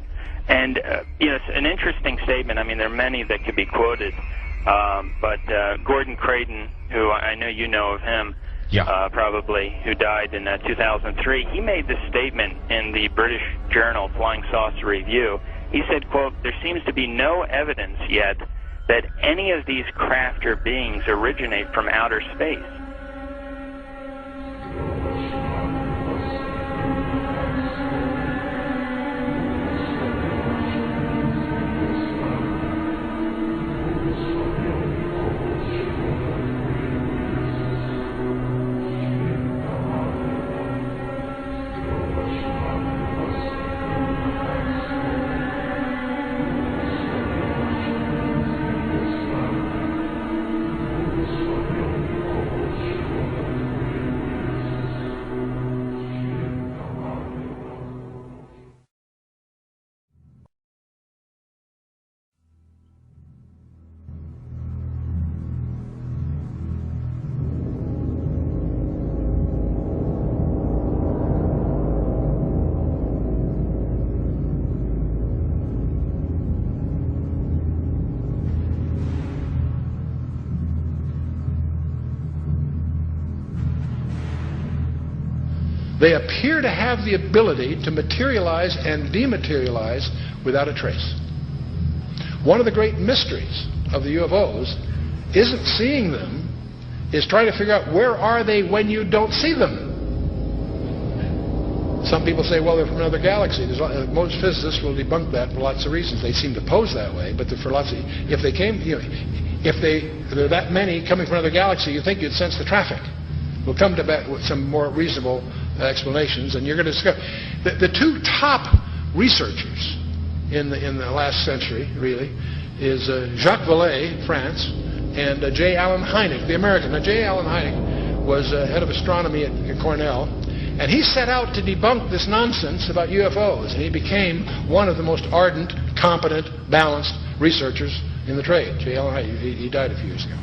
And, you know, it's an interesting statement. I mean, there are many that could be quoted. But Gordon Creighton, who I know you know of him, probably, who died in 2003, he made this statement in the British journal Flying Saucer Review. He said, quote, "There seems to be no evidence yet that any of these craft or beings originate from outer space." They appear to have the ability to materialize and dematerialize without a trace. One of the great mysteries of the UFOs isn't seeing them, is trying to figure out where are they when you don't see them. Some people say, well, they're from another galaxy. Most physicists will debunk that for lots of reasons. They seem to pose that way, but for lots of, if they came, you know, if there are that many coming from another galaxy, you'd think you'd sense the traffic. We'll come to that with some more reasonable explanations, and you're going to discover the two top researchers in the last century, really, is Jacques Vallée, France, and J. Allen Hynek, the American. Now, J. Allen Hynek was head of astronomy at Cornell, and he set out to debunk this nonsense about UFOs, and he became one of the most ardent, competent, balanced researchers in the trade. J. Allen Hynek, he died a few years ago.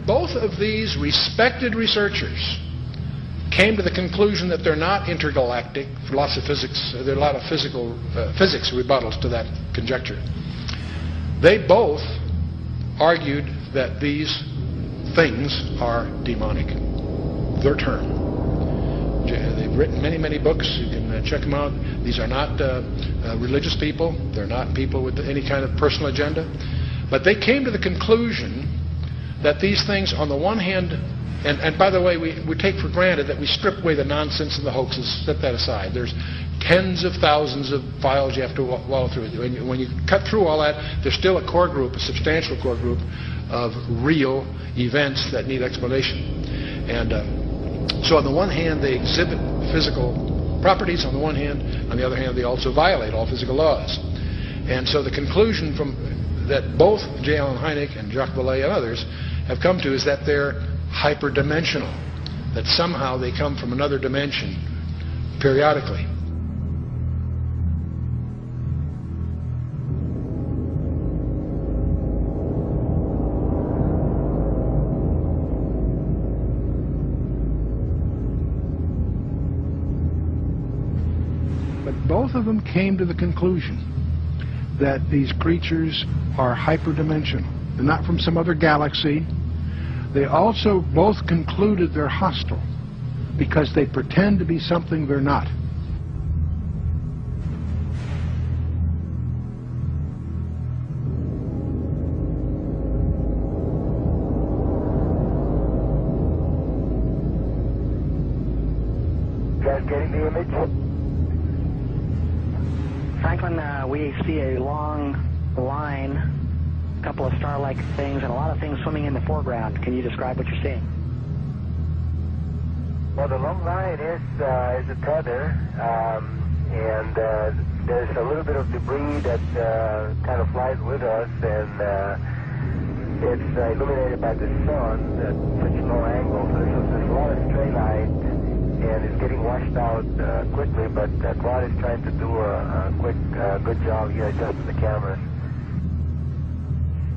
Both of these respected researchers came to the conclusion that they're not intergalactic. For lots of physics, there are a lot of physics rebuttals to that conjecture. They both argued that these things are demonic. Their term. They've written many, many books. You can check them out. These are not religious people. They're not people with any kind of personal agenda. But they came to the conclusion that these things, on the one hand, and by the way, we take for granted that we strip away the nonsense and the hoaxes, set that aside. There's tens of thousands of files you have to wallow through. When you cut through all that, there's still a core group, a substantial core group of real events that need explanation. And so on the one hand, they exhibit physical properties on the one hand. On the other hand, they also violate all physical laws. And so the conclusion that both J. Allen Hynek and Jacques Vallée and others have come to is that they're hyperdimensional, that somehow they come from another dimension periodically. But both of them came to the conclusion that these creatures are hyperdimensional. They're not from some other galaxy. They also both concluded they're hostile because they pretend to be something they're not. You guys getting the image? Franklin, we see a long line, a couple of star-like things, and a lot of things swimming in the foreground. Can you describe what you're seeing? Well, the long line is a tether, and there's a little bit of debris that kind of flies with us, and it's illuminated by the sun at such a low angle. So there's a lot of stray light, and it's getting washed out quickly, but Claude is trying to do a quick, good job here adjusting the cameras.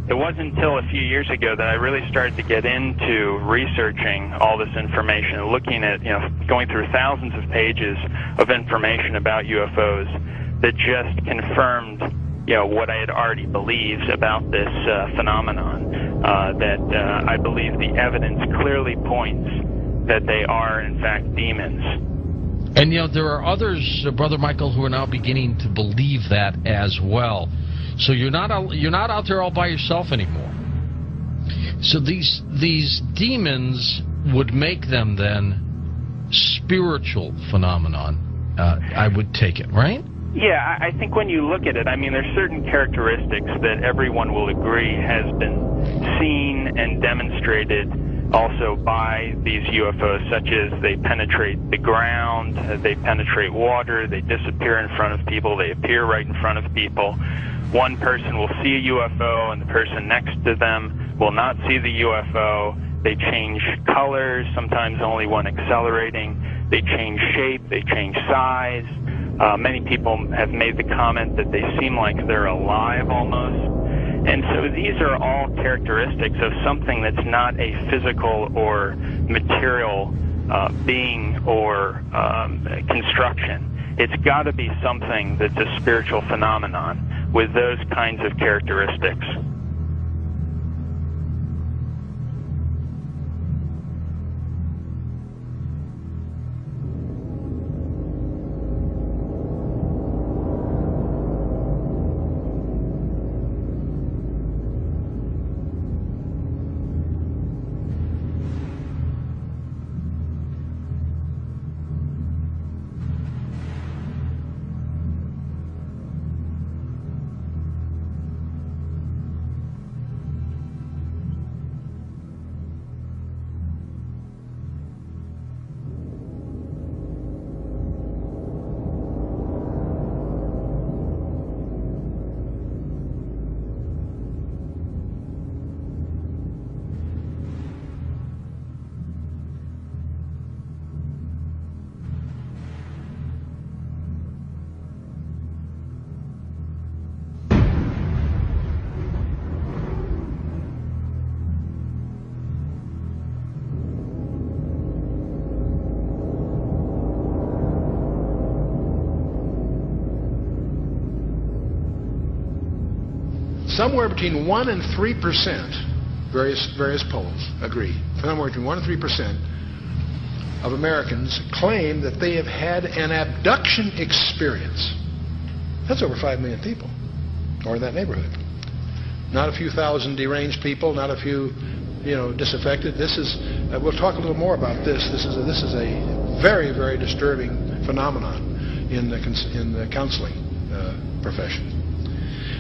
It wasn't until a few years ago that I really started to get into researching all this information, looking at, going through thousands of pages of information about UFOs that just confirmed, what I had already believed about this phenomenon. That I believe the evidence clearly points that they are, in fact, demons. And, there are others, Brother Michael, who are now beginning to believe that as well. So you're not out there all by yourself anymore. So these demons would make them then spiritual phenomenon, I would take it, right? Yeah, I think when you look at it, there's certain characteristics that everyone will agree has been seen and demonstrated also by these UFOs, such as they penetrate the ground, they penetrate water, they disappear in front of people, they appear right in front of people. One person will see a UFO and the person next to them will not see the UFO. They change colors, sometimes only one accelerating. They change shape, they change size. Many people have made the comment that they seem like they're alive almost. And so these are all characteristics of something that's not a physical or material being or construction. It's got to be something that's a spiritual phenomenon with those kinds of characteristics. somewhere between 1 and 3%, various polls agree, somewhere between 1 and 3% of Americans claim that they have had an abduction experience. That's over 5 million people, or in that neighborhood. Not a few thousand deranged people, not a few, disaffected. This is, we'll talk a little more about this. This is a very, very disturbing phenomenon in the counseling profession.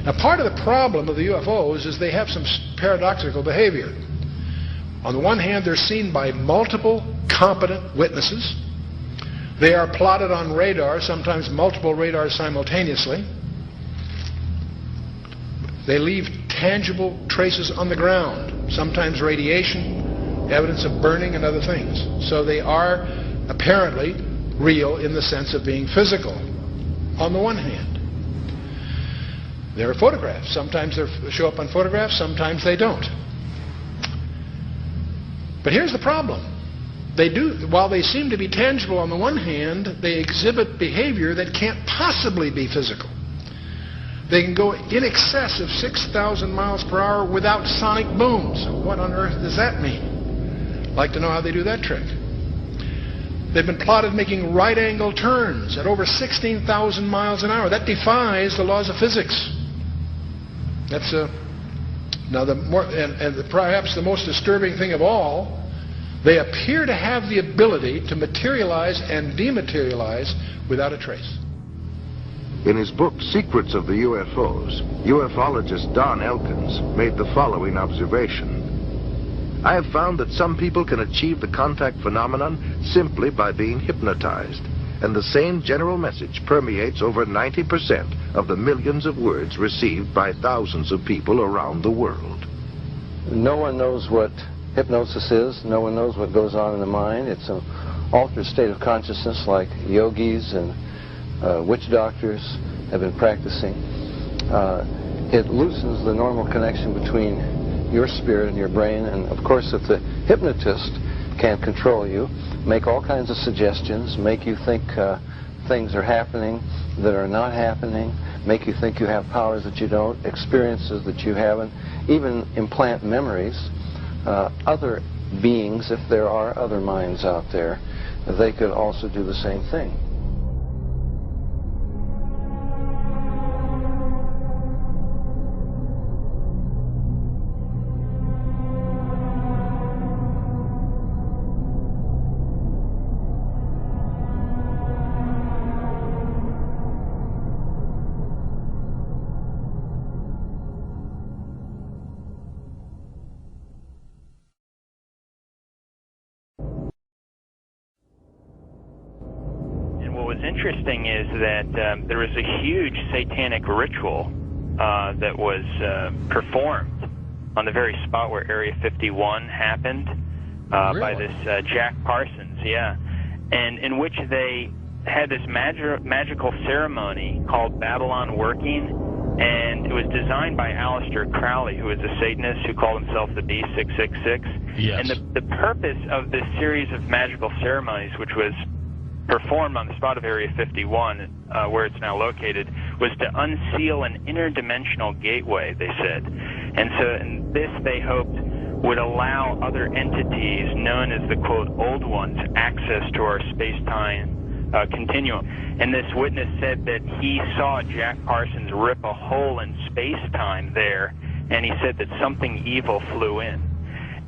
Now, part of the problem of the UFOs is they have some paradoxical behavior. On the one hand, they're seen by multiple competent witnesses. They are plotted on radar, sometimes multiple radars simultaneously. They leave tangible traces on the ground, sometimes radiation, evidence of burning and other things. So they are apparently real in the sense of being physical, on the one hand. There are photographs. Sometimes they show up on photographs, sometimes they don't. But here's the problem. While they seem to be tangible on the one hand, they exhibit behavior that can't possibly be physical. They can go in excess of 6,000 miles per hour without sonic booms. What on earth does that mean? I'd like to know how they do that trick. They've been plotted making right-angle turns at over 16,000 miles an hour. That defies the laws of physics. That's now perhaps the most disturbing thing of all. They appear to have the ability to materialize and dematerialize without a trace. In his book, Secrets of the UFOs, ufologist Don Elkins made the following observation. I have found that some people can achieve the contact phenomenon simply by being hypnotized, and the same general message permeates over 90% of the millions of words received by thousands of people around the world. No one knows what hypnosis is. No one knows what goes on in the mind. It's an altered state of consciousness like yogis and witch doctors have been practicing. It loosens the normal connection between your spirit and your brain, and of course if the hypnotist can control you, make all kinds of suggestions, make you think things are happening that are not happening, make you think you have powers that you don't, experiences that you haven't, even implant memories. Other beings, if there are other minds out there, they could also do the same thing. Interesting is that there was a huge satanic ritual that was performed on the very spot where Area 51 happened by this Jack Parsons, and in which they had this magical ceremony called Babylon Working, and it was designed by Aleister Crowley, who is a Satanist who called himself the B666. Yes. And the purpose of this series of magical ceremonies, which was performed on the spot of Area 51, where it's now located, was to unseal an interdimensional gateway, they said. And so this, they hoped, would allow other entities known as the, quote, old ones, access to our space-time continuum. And this witness said that he saw Jack Parsons rip a hole in space-time there, and he said that something evil flew in.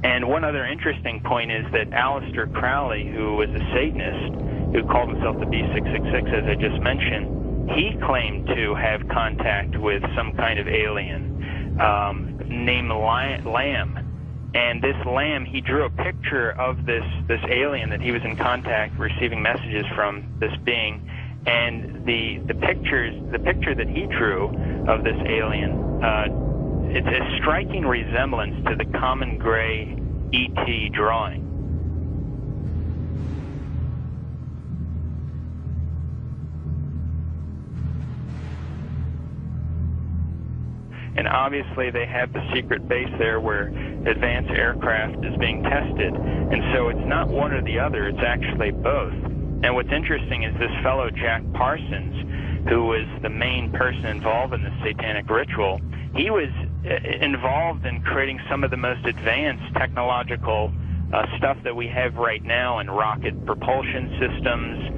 And one other interesting point is that Aleister Crowley, who was a Satanist, who called himself the B666, as I just mentioned, he claimed to have contact with some kind of alien named Lamb. And this Lamb, he drew a picture of this alien that he was in contact, receiving messages from this being. And the picture that he drew of this alien, it's a striking resemblance to the common gray ET drawing. And obviously they have the secret base there where advanced aircraft is being tested. And so it's not one or the other, it's actually both. And what's interesting is this fellow Jack Parsons, who was the main person involved in this satanic ritual, he was involved in creating some of the most advanced technological stuff that we have right now in rocket propulsion systems.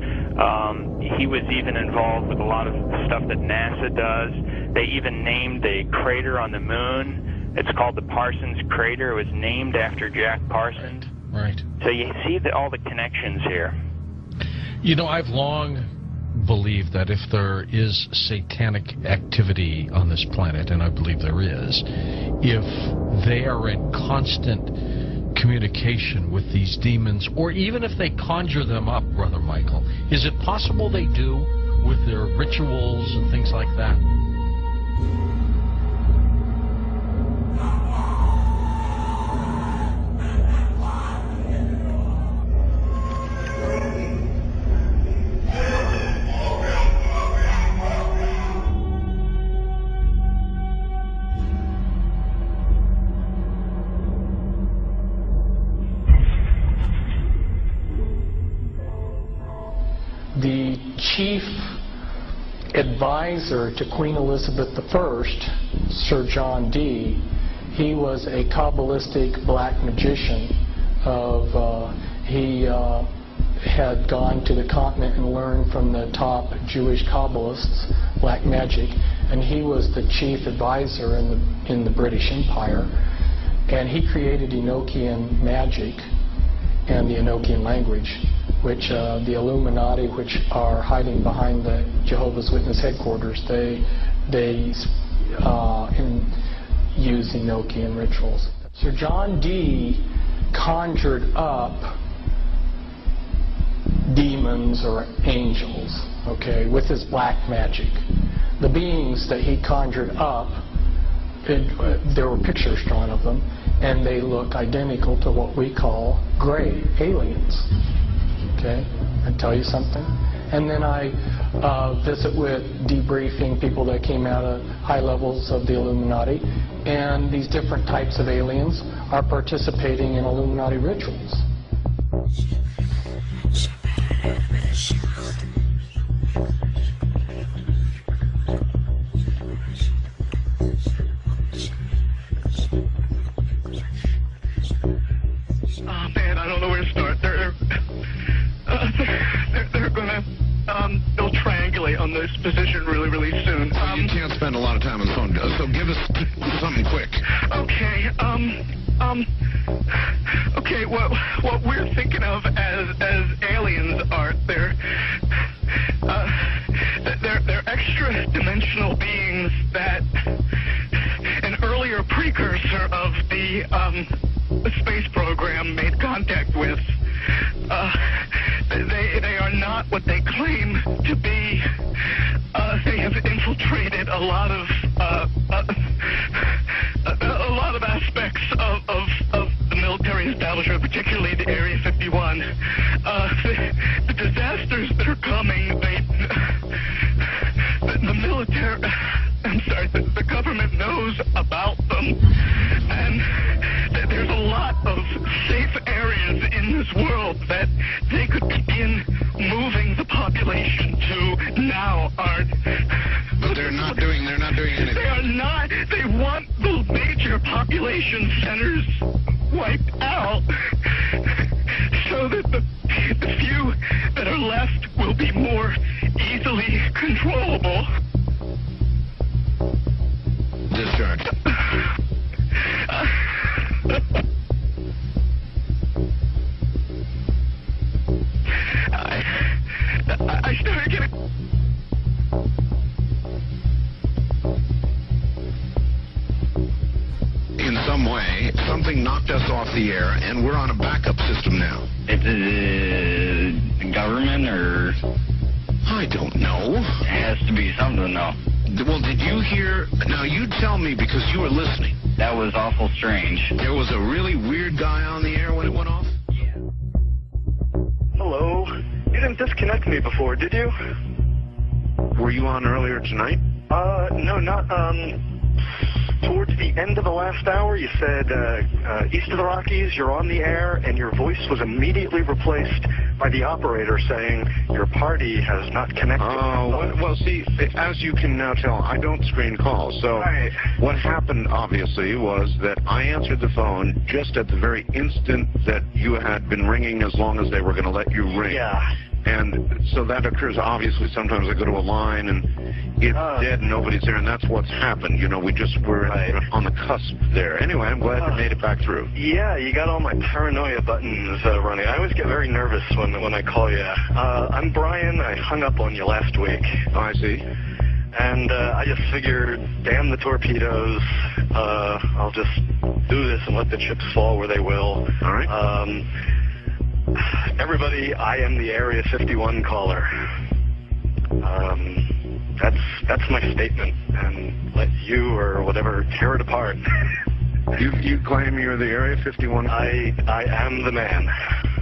He was even involved with a lot of stuff that NASA does. They even named a crater on the moon. It's called the Parsons Crater. It was named after Jack Parsons. Right. So you see all the connections here. You know, I've long believed that if there is satanic activity on this planet, and I believe there is, if they are in constant communication with these demons, or even if they conjure them up, Brother Michael, is it possible they do with their rituals and things like that? The chief advisor to Queen Elizabeth I, Sir John Dee, he was a Kabbalistic black magician. He had gone to the continent and learned from the top Jewish Kabbalists black magic, and he was the chief advisor in the British Empire. And he created Enochian magic and the Enochian language, which the Illuminati, which are hiding behind the Jehovah's Witness headquarters, they use Enochian rituals. Sir John Dee conjured up demons or angels, okay, with his black magic. The beings that he conjured up, there were pictures drawn of them, and they look identical to what we call gray aliens. Okay, I tell you something. And then I visit with debriefing people that came out of high levels of the Illuminati, and these different types of aliens are participating in Illuminati rituals. Oh man, I don't know where to start. They're gonna they'll triangulate on this position really, really soon. You can't spend a lot of time on the phone, so give us something quick. Okay, okay, what we're thinking of as aliens are they're extra dimensional beings that an earlier precursor of the space program made contact with. They are not what they claim to be. They have infiltrated a lot of aspects of the military establishment, particularly the Area 51. The disasters that are coming, the military, I'm sorry, the government knows about them, and there's a lot of safe areas in this world that they could begin moving the population to now aren't. But they're not doing anything. They are not. They want the major population centers wiped out so that the few that are left will be more easily controllable. Discharge. I started getting... In some way, something knocked us off the air, and we're on a backup system now. It's the government, or... I don't know. It has to be something, though. Well, did you hear... Now, you tell me, because you were listening. That was awful strange. There was a really weird guy on the air when it went off? Yeah. Hello? You didn't disconnect me before, did you? Were you on earlier tonight? No, not, towards the end of the last hour, you said east of the Rockies, you're on the air, and your voice was immediately replaced by the operator saying your party has not connected. Oh, well, see, as you can now tell, I don't screen calls. So what happened, obviously, was that I answered the phone just at the very instant that you had been ringing, as long as they were going to let you ring. Yeah. And so that occurs, obviously. Sometimes I go to a line and it's dead and nobody's there, and that's what's happened. You know, we just were on the cusp there. Anyway, I'm glad you made it back through. Yeah, you got all my paranoia buttons running. I always get very nervous when I call you. I'm Brian. I hung up on you last week. Oh, I see. And I just figured, damn the torpedoes. I'll just do this and let the chips fall where they will. All right. Everybody, I am the Area 51 caller. That's my statement, and let you or whatever tear it apart. You claim you're the Area 51? I am the man.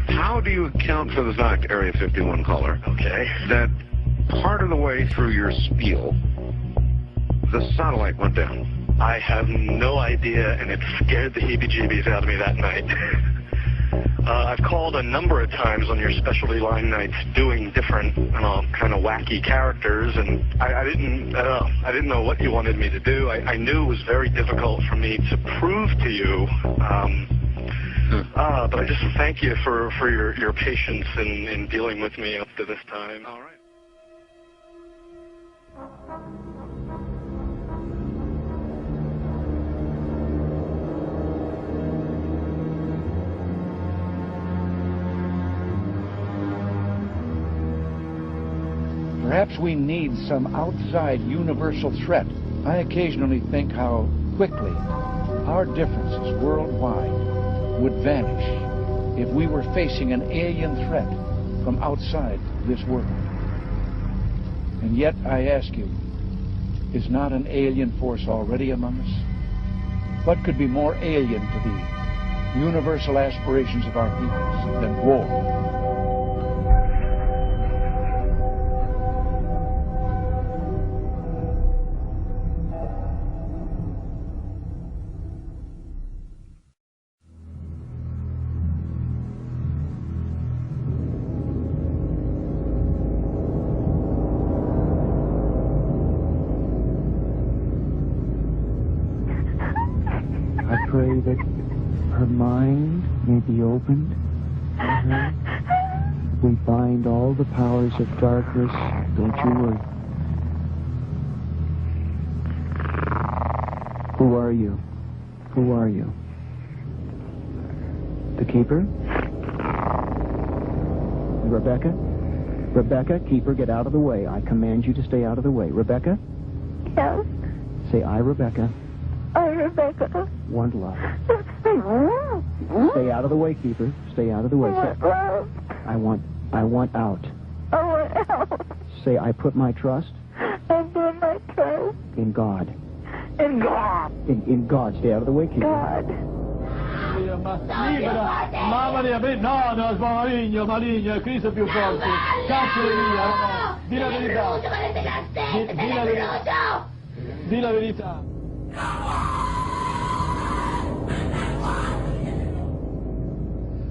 How do you account for the fact, Area 51 caller, that part of the way through your spiel, the satellite went down? I have no idea, and it scared the heebie-jeebies out of me that night. I've called a number of times on your specialty line nights doing different, kind of wacky characters, and I didn't know what you wanted me to do. I knew it was very difficult for me to prove to you, but I just thank you for your patience in dealing with me up to this time. All right. Perhaps we need some outside universal threat. I occasionally think how quickly our differences worldwide would vanish if we were facing an alien threat from outside this world. And yet, I ask you, is not an alien force already among us? What could be more alien to the universal aspirations of our peoples than war? I pray that her mind may be opened to her. We bind all the powers of darkness. Don't you worry. Who are you? Who are you? The Keeper? Rebecca? Rebecca, Keeper, get out of the way. I command you to stay out of the way. Rebecca? Yes? Say, I, Rebecca, I, Rebecca. want love. Stay out of the way, Keeper. Stay out of the way. I want love. I want out. I want out. Say, I put my trust I put my trust in God. in God. In God. Stay out of the way, Keeper. God. Libera, mamma mia, no, maligno, maligno, Cristo più forte, caccialo via, di la verità, di la verità.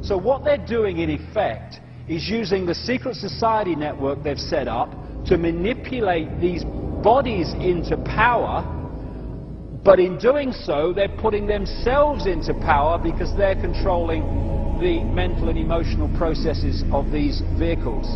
So what they're doing in effect is using the secret society network they've set up to manipulate these bodies into power. But in doing so, they're putting themselves into power because they're controlling the mental and emotional processes of these vehicles.